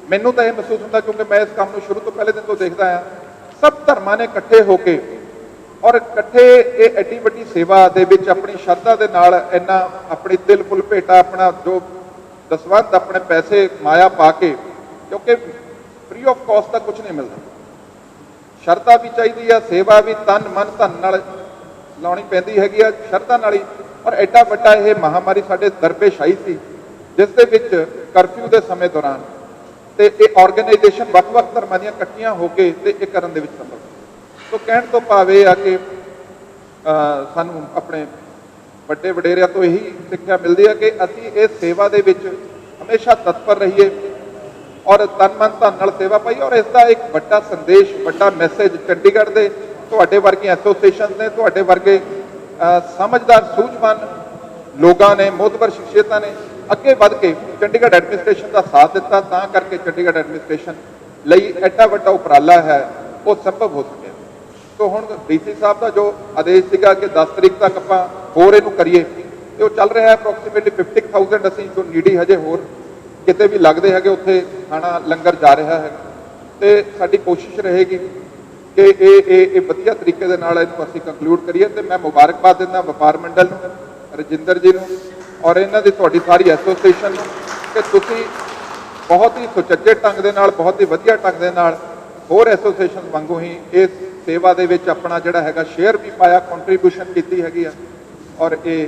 ਮੈਨੂੰ ਤਾਂ ਇਹ ਮਹਿਸੂਸ ਹੁੰਦਾ ਕਿਉਂਕਿ ਮੈਂ ਇਸ ਕੰਮ ਨੂੰ ਸ਼ੁਰੂ ਤੋਂ ਪਹਿਲੇ ਦਿਨ ਤੋਂ ਦੇਖਦਾ ਹਾਂ, ਸਭ ਧਰਮਾਂ ਨੇ ਇਕੱਠੇ ਹੋ ਕੇ ਔਰ ਇਕੱਠੇ ਇਹ ਐਡੀ ਵੱਡੀ ਸੇਵਾ ਦੇ ਵਿੱਚ ਆਪਣੀ ਸ਼ਰਧਾ ਦੇ ਨਾਲ ਇੰਨਾ ਆਪਣੀ ਤਿਲ ਫੁੱਲ ਭੇਟਾ, ਆਪਣਾ ਜੋ ਦਸਵੰਧ, ਆਪਣੇ ਪੈਸੇ ਮਾਇਆ ਪਾ ਕੇ, ਕਿਉਂਕਿ ਫ੍ਰੀ ਆਫ ਕਾਸਟ ਤਾਂ ਕੁਝ ਨਹੀਂ ਮਿਲਦਾ, ਸ਼ਰਧਾ ਵੀ ਚਾਹੀਦੀ ਆ, ਸੇਵਾ ਵੀ ਤਨ ਮਨ ਧਨ ਨਾਲ ਲਾਉਣੀ ਪੈਂਦੀ ਹੈਗੀ ਆ, ਸ਼ਰਧਾ ਨਾਲ ਹੀ। ਔਰ ਐਡਾ ਵੱਡਾ ਇਹ ਮਹਾਮਾਰੀ ਸਾਡੇ ਦਰਪੇਸ਼ ਆਈ ਸੀ, ਜਿਸ ਦੇ ਵਿੱਚ ਕਰਫਿਊ ਦੇ ਸਮੇਂ ਦੌਰਾਨ ਤੇ ਇਹ ਆਰਗੇਨਾਈਜੇਸ਼ਨ ਵੱਖ-ਵੱਖ ਧਰਮਾਂ ਦੀਆਂ ਇਕੱਠੀਆਂ ਹੋ ਕੇ ਤੇ ਇਹ ਕਰਨ ਦੇ ਵਿੱਚ ਸੰਭਵ। ਸੋ ਕਹਿਣ ਤੋਂ ਭਾਵ ਇਹ ਆ ਕਿ ਸਾਨੂੰ ਆਪਣੇ ਵੱਡੇ ਵਡੇਰਿਆਂ ਤੋਂ ਇਹੀ ਸਿੱਖਿਆ ਮਿਲਦੀ ਹੈ ਕਿ ਅਸੀਂ ਇਸ ਸੇਵਾ ਦੇ ਵਿੱਚ ਹਮੇਸ਼ਾ ਤਤਪਰ ਰਹੀਏ ਔਰ ਤਨ ਮਨ ਧਨ ਨਾਲ ਸੇਵਾ ਪਾਈਏ। ਔਰ ਇਸ ਦਾ ਇੱਕ ਵੱਡਾ ਸੰਦੇਸ਼, ਵੱਡਾ ਮੈਸੇਜ ਚੰਡੀਗੜ੍ਹ ਦੇ ਤੁਹਾਡੇ ਵਰਗੀਆਂ ਐਸੋਸੀਏਸ਼ਨ ਨੇ, ਤੁਹਾਡੇ ਵਰਗੇ ਸਮਝਦਾਰ ਸੂਝਵਾਨ ਲੋਕਾਂ ਨੇ, ਮੋਹਤਬਰ ਸ਼ਖਸੀਅਤਾਂ ਨੇ ਅੱਗੇ ਵੱਧ ਕੇ ਚੰਡੀਗੜ੍ਹ ਐਡਮਿਨਿਸਟ੍ਰੇਸ਼ਨ ਦਾ ਸਾਥ ਦਿੱਤਾ, ਤਾਂ ਕਰਕੇ ਚੰਡੀਗੜ੍ਹ ਐਡਮਿਨਿਸਟ੍ਰੇਸ਼ਨ ਲਈ ਐਡਾ ਵੱਡਾ ਉਪਰਾਲਾ ਹੈ ਉਹ ਸੰਭਵ ਹੋ ਸਕਿਆ। ਸੋ ਹੁਣ ਡੀਸੀ ਸਾਹਿਬ ਦਾ ਜੋ ਆਦੇਸ਼ ਸੀਗਾ ਕਿ 10 ਤਰੀਕ ਤੱਕ ਆਪਾਂ ਹੋਰ ਇਹਨੂੰ ਕਰੀਏ, ਤੇ ਉਹ ਚੱਲ ਰਿਹਾ ਹੈ। ਅਪਰੋਕਸੀਮੇਟਲੀ 50,000 ਅਸੀਂ ਜੋ ਨੀਡੀ ਹਜੇ ਹੋਰ ਕਿਤੇ ਵੀ ਲੱਗਦੇ ਹੈਗੇ ਉੱਥੇ ਖਾਣਾ ਲੰਗਰ ਜਾ ਰਿਹਾ ਹੈ, ਤੇ ਸਾਡੀ ਕੋਸ਼ਿਸ਼ ਰਹੇਗੀ ਕਿ ਇਹ ਵਧੀਆ ਤਰੀਕੇ ਦੇ ਨਾਲ ਇਹਨੂੰ ਅਸੀਂ ਕੰਕਲੂਡ ਕਰੀਏ। ਤੇ ਮੈਂ ਮੁਬਾਰਕਬਾਦ ਦਿੰਦਾ ਵਪਾਰ ਮੰਡਲ ਨੂੰ, ਰਜਿੰਦਰ ਜੀ ਨੂੰ ਔਰ ਇਹਨਾਂ ਦੀ ਤੁਹਾਡੀ ਸਾਰੀ ਐਸੋਸੀਏਸ਼ਨ ਨੂੰ ਕਿ ਤੁਸੀਂ ਬਹੁਤ ਹੀ ਸੁਚੱਜੇ ਢੰਗ ਦੇ ਨਾਲ, ਬਹੁਤ ਹੀ ਵਧੀਆ ਢੰਗ ਦੇ ਨਾਲ ਹੋਰ ਐਸੋਸੀਏਸ਼ਨ ਵਾਂਗੂ ਹੀ ਇਸ ਸੇਵਾ ਦੇ ਵਿੱਚ ਆਪਣਾ ਜਿਹੜਾ ਹੈਗਾ ਸ਼ੇਅਰ ਵੀ ਪਾਇਆ, ਕੰਟਰੀਬਿਊਸ਼ਨ ਕੀਤੀ ਹੈਗੀ ਆ। ਔਰ ਇਹ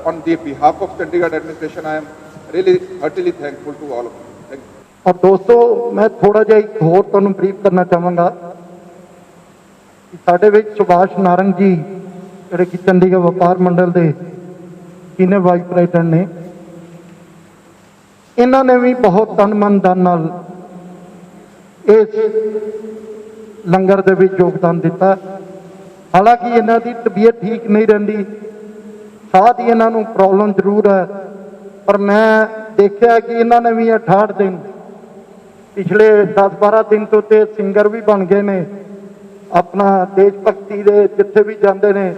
on the behalf of Chandigarh administration I am really heartily thankful to all of you. Thank you. ਔਰ ਦੋਸਤੋ, ਮੈਂ ਥੋੜਾ ਜਿਹਾ ਇੱਕ ਹੋਰ ਤੁਹਾਨੂੰ ਬਰੀਫ ਕਰਨਾ ਚਾਹਾਂਗਾ ਕਿ ਸਾਡੇ ਵਿੱਚ ਸੁਭਾਸ਼ ਨਾਰੰਗ ਜੀ, ਜਿਹੜੇ ਕਿ ਚੰਡੀਗੜ੍ਹ ਵਪਾਰ ਮੰਡਲ ਦੇ ਸੀਨੀਅਰ ਵਾਈਸ ਪ੍ਰੈਜ਼ੀਡੈਂਟ ਨੇ, ਇਹਨਾਂ ਨੇ ਵੀ ਬਹੁਤ ਤਨ ਮਨ ਧਨ ਨਾਲ ਇਸ ਲੰਗਰ ਦੇ ਵਿੱਚ ਯੋਗਦਾਨ ਦਿੱਤਾ। ਹਾਲਾਂਕਿ ਇਹਨਾਂ ਦੀ ਤਬੀਅਤ ਠੀਕ ਨਹੀਂ ਰਹਿੰਦੀ, ਸਾਹ ਦੀ ਇਹਨਾਂ ਨੂੰ ਪ੍ਰੋਬਲਮ ਜ਼ਰੂਰ ਹੈ, ਪਰ ਮੈਂ ਦੇਖਿਆ ਕਿ ਇਹਨਾਂ ਨੇ ਵੀ 68 ਦਿਨ, ਪਿਛਲੇ 10-12 ਦਿਨ ਤੋਂ ਤੇ ਸਿੰਗਰ ਵੀ ਬਣ ਗਏ ਨੇ। ਆਪਣਾ ਦੇਸ਼ ਭਗਤੀ ਦੇ ਜਿੱਥੇ ਵੀ ਜਾਂਦੇ ਨੇ,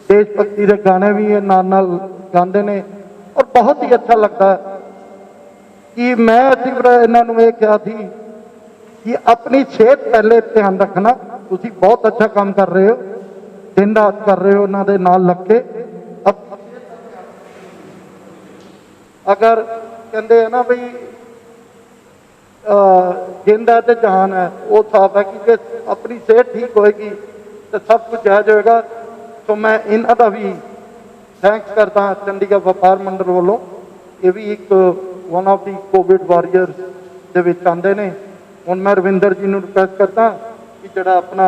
ਦੇਸ਼ ਭਗਤੀ ਦੇ ਗਾਣੇ ਵੀ ਇਹ ਨਾਲ ਗਾਉਂਦੇ ਨੇ ਔਰ ਬਹੁਤ ਹੀ ਅੱਛਾ ਲੱਗਦਾ ਕਿ ਮੈਂ ਸਿਰਫ ਇਹਨਾਂ ਨੂੰ ਇਹ ਕਿਹਾ ਸੀ ਕਿ ਆਪਣੀ ਸਿਹਤ ਪਹਿਲੇ ਧਿਆਨ ਰੱਖਣਾ। ਤੁਸੀਂ ਬਹੁਤ ਅੱਛਾ ਕੰਮ ਕਰ ਰਹੇ ਹੋ, ਦਿਨ ਰਾਤ ਕਰ ਰਹੇ ਹੋ ਉਹਨਾਂ ਦੇ ਨਾਲ ਲੱਗ ਕੇ। ਅਗਰ ਕਹਿੰਦੇ ਆ ਨਾ ਬਈ ਜਿੰਦ ਹੈ ਤੇ ਜਾਨ ਹੈ, ਉਹ ਸਾਫ ਹੈ ਕਿ ਜੇ ਆਪਣੀ ਸਿਹਤ ਠੀਕ ਹੋਏਗੀ ਤਾਂ ਸਭ ਕੁਝ ਜਾਇਜ਼ ਹੋਏਗਾ। ਸੋ ਮੈਂ ਇਹਨਾਂ ਦਾ ਵੀ ਥੈਂਕਸ ਕਰਦਾ ਚੰਡੀਗੜ੍ਹ ਵਪਾਰ ਮੰਡਲ ਵੱਲੋਂ। ਇਹ ਵੀ ਇੱਕ one of the Covid warriors ਦੇ ਵਿੱਚ ਆਉਂਦੇ ਨੇ। ਹੁਣ ਮੈਂ ਰਵਿੰਦਰ ਜੀ ਨੂੰ ਰਿਕੁਐਸਟ ਕਰਦਾ ਕਿ ਜਿਹੜਾ ਆਪਣਾ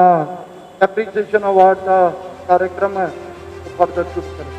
ਐਪਰੀਸੀਏਸ਼ਨ ਅਵਾਰਡ ਦਾ ਕਾਰਜਕ੍ਰਮ ਹੈ ਉਹ ਫਰਦਰ ਸ਼ੁਰੂ ਕਰੇ।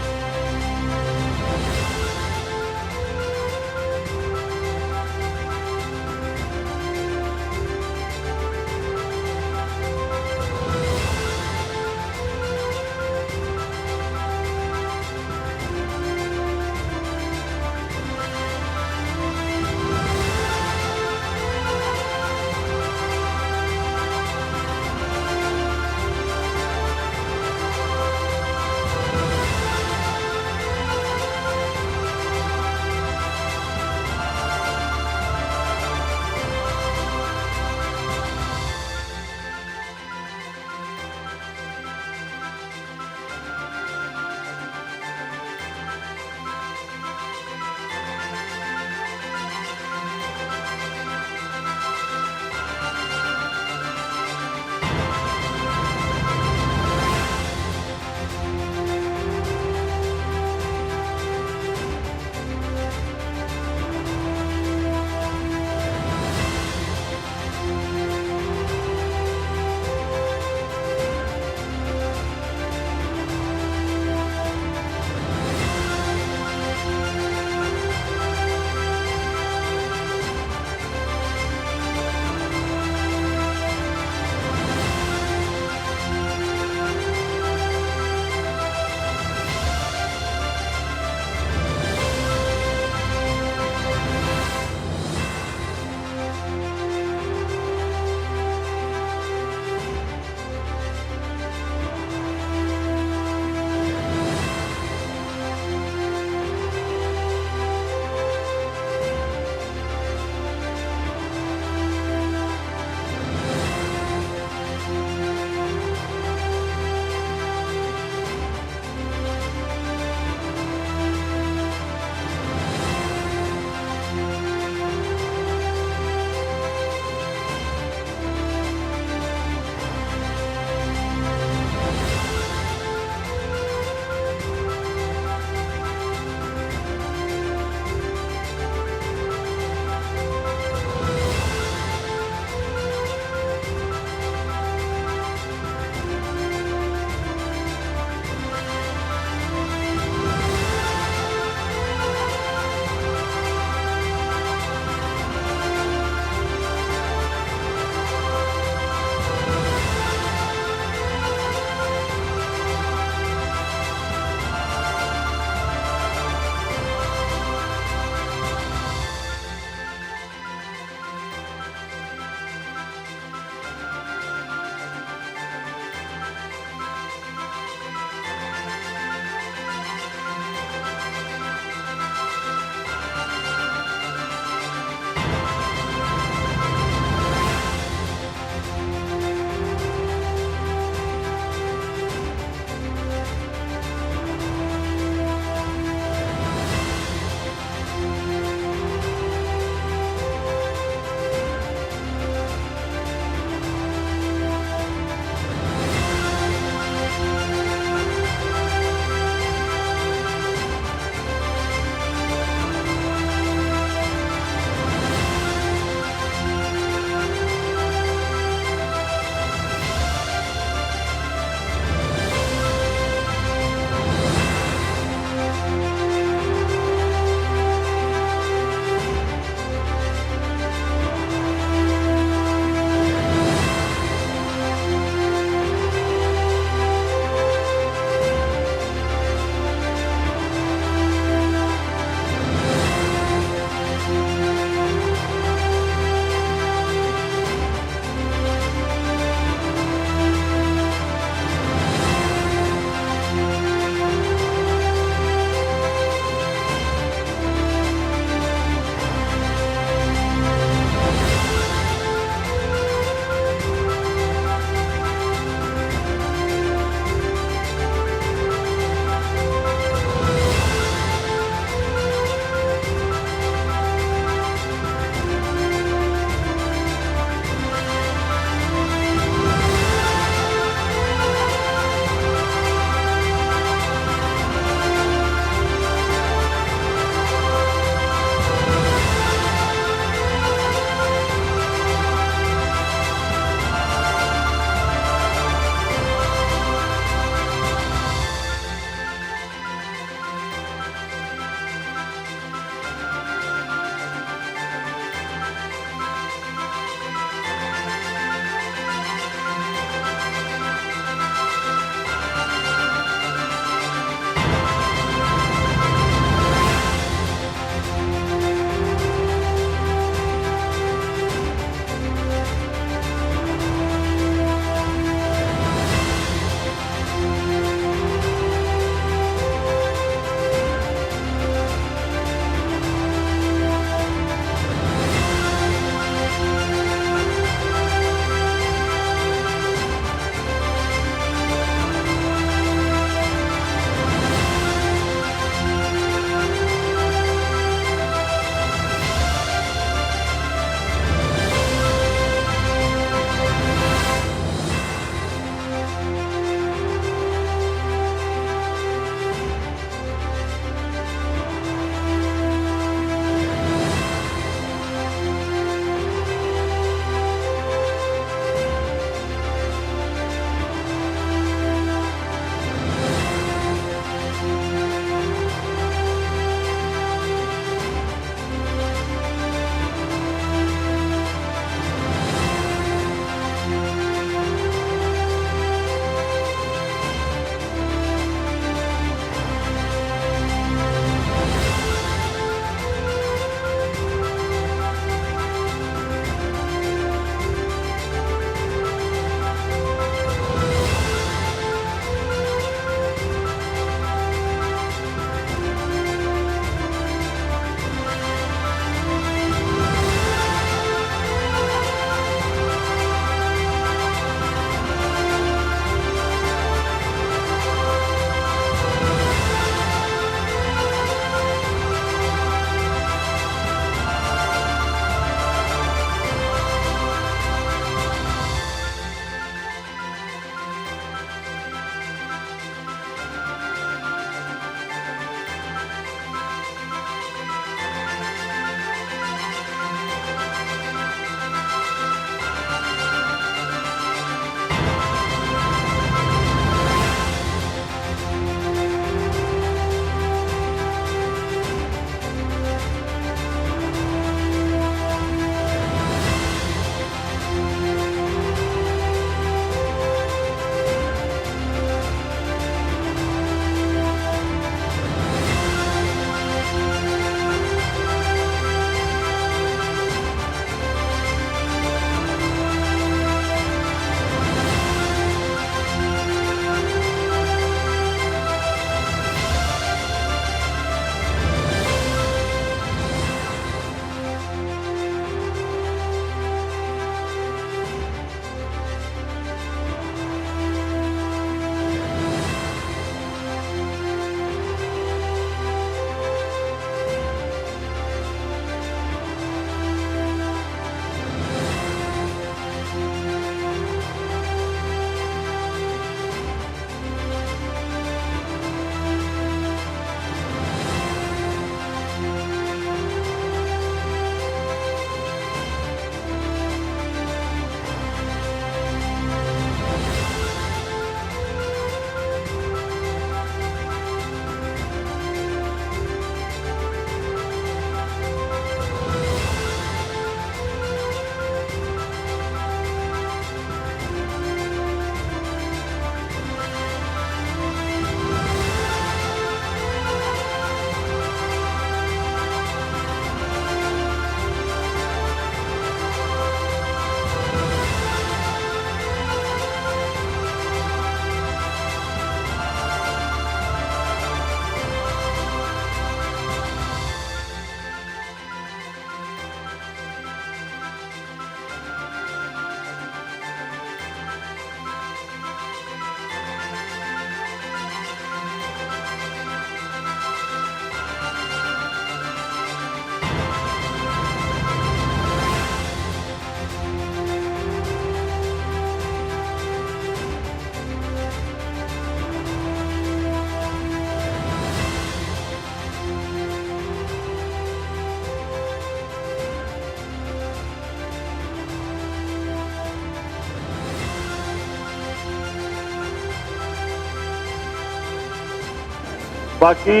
बाकी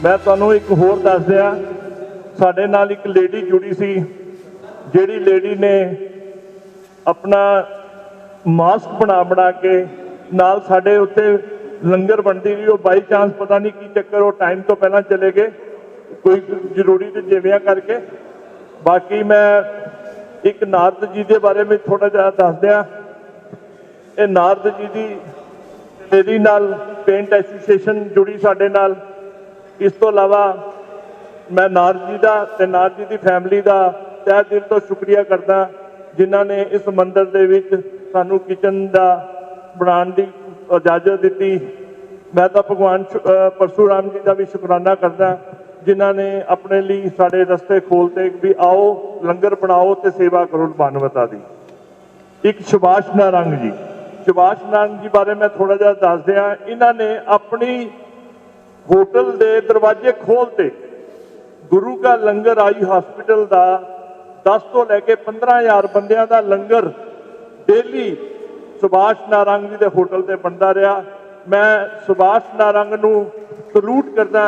मैं तुहानूं एक होर दस दिया, साडे नाल एक लेडी जुड़ी सी, जिहड़ी लेडी ने अपना मास्क बना के नाल साडे उत्ते लंगर बनती रही। वो बाई चांस पता नहीं की चक्कर, वो टाइम तो पहला चले गए, कोई जरूरी तो जिविया करके। बाकी मैं एक नारद जी के बारे में थोड़ा जिहा दस दिया। ये नारद जी की मेरी नाल पेंट एसोसीएशन जुड़ी साडे नाल। इस तो इलावा मैं नारद जी का ते नारद जी की फैमिली का तहे दिल तो शुक्रिया करदा, जिन्हां ने इस मंदिर दे विच सानू किचन का बनाने की इजाजत दी। मैं तो भगवान परशुराम जी का भी शुकराना करदा, जिन्हां ने अपने लिए साडे रस्ते खोलते भी आओ लंगर बनाओ तो सेवा करो मानवता की। एक सुभाष नारंग जी, सुभाष नारंग जी बारे मैं थोड़ा जिहा दस दिया। इन्हां ने अपनी होटल के दरवाजे खोलते, गुरु का लंगर आई हॉस्पिटल का 10 तो लैके 15,000 बंदियां का लंगर डेली सुभाष नारंग जी के होटल से बनता रहा। मैं सुभाष नारंग नूं सलूट करदा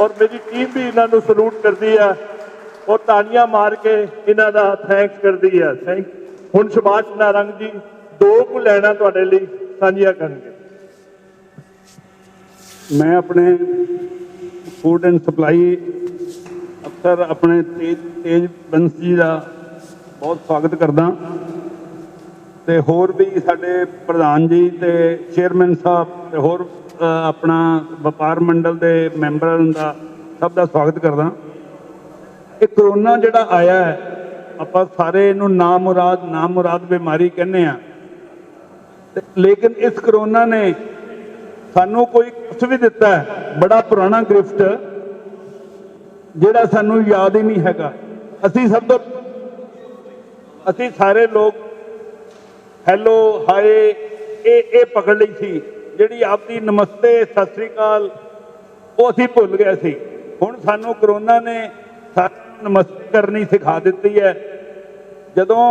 और मेरी टीम भी इन्हों सलूट करती है और तालियां मार के इन्हों का थैंक्स करती है। हुण सुभाष नारंग जी 2 कुछ लैना तुहाडे लई साझियां करनगे। मैं अपने फूड एंड सप्लाई अफसर अपने तेज बंस जी का बहुत स्वागत करदा, ते होर भी साडे प्रधान जी ते चेयरमैन साहब ते होर अपना व्यापार मंडल के मैंबरां का सब का स्वागत करदा। ये करोना जिहड़ा आया है, आपां सारे इहनूं नामुराद बीमारी कहने आ, लेकिन इस करोना ने सानू कोई कुछ भी दिता है, बड़ा पुराना गिफ्ट जिहड़ा सानू याद ही नहीं हैगा। असी सारे लोग हैलो हाय ये पकड़ ली थी, जिहड़ी आपकी नमस्ते सत श्री अकाल वो असी भुल गए सी। हुण सानू करोना ने नमस्ते करनी सिखा दी है। जदों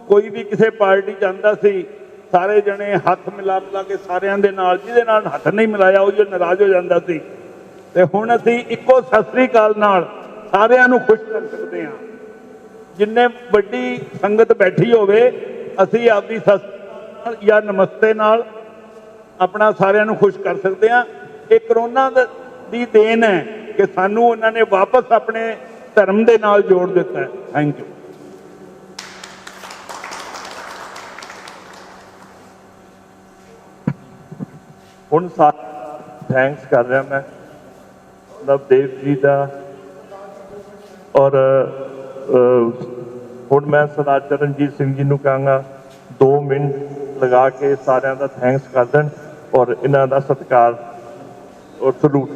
कोई भी किसी पार्टी जाता सी, सारे जने हथ मिला के सारिਆਂ ਦੇ ਨਾਲ, ਜਿਹਦੇ ਨਾਲ हथ नहीं मिलाया वो नाराज हो जाता सी। ते हुण असीं इक्को सत श्री अकाल नाल सारिਆਂ ਨੂੰ खुश कर सकते हैं। जिन्ने वड्डी संगत बैठी होवे, असीं आपदी सत या नमस्ते नाल अपना सारिਆਂ ਨੂੰ खुश कर सकते हैं। ये करोना दी देन है कि सानू उन्होंने वापस अपने धर्म के नाल जोड़ दिता है। Thank you. हुण थैंक्स कर रहा मैं नवदेव जी का, और हुण मैं सरदार चरणजीत सिंह जी नूं कहांगा 2 मिनट लगा के सारिਆਂ का थैंक्स कर दें और इन्हां दा सत्कार और सलूट।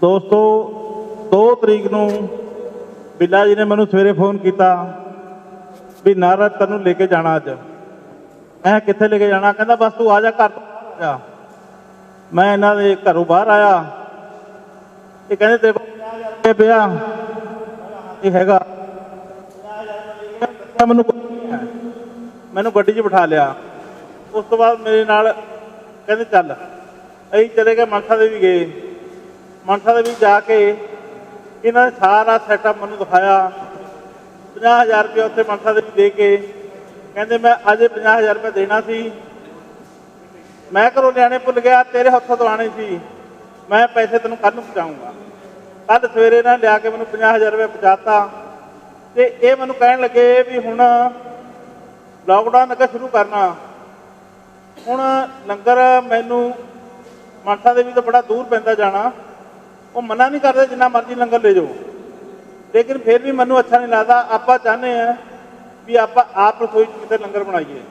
दोस्तों 2 तरीक नूं बिल्ला जी ने मैनूं सवेरे फोन किया भी नारद तेनू लेके जाना अज। मैं कित्थे लेके जाना? कहता बस तू आ जा, घर तो आ जा। मैं इन्हां दे घरों बाहर आया, ये कहते तेरे को पिया हैगा, मैनू गड्डी च बिठा लिया। उस तो बाद मेरे नाल कहते चल, असीं चले गए मनसा देवी गए। मनसा देवी जाके इन्हां ने सारा सैटअप मैनू दिखाया। 50,000 रुपया उत्थे मनसा देवी दे के कहते मैं अजे 50,000 रुपया देना सी, मैं घरों लियाने भुल गया, तेरे हथों तो आने सी, मैं पैसे तेन कल पहुँचाऊँगा। कल सवेरे ना लिया के मैनू 50,000 रुपया पहुँचाता। तो ये मैनू कहन लगे भी हुण लॉकडाउन अगर शुरू करना, हुण लंगर मैनू मनसा देवी तो बड़ा दूर पैंदा जाना, वो मना नहीं करते जिन्ना मर्जी लंगर ले जाओ, लेकिन फिर भी मैनू अच्छा नहीं लगता। आप चाहते हैं भी आप रसोई कितने लंगर बनाइए।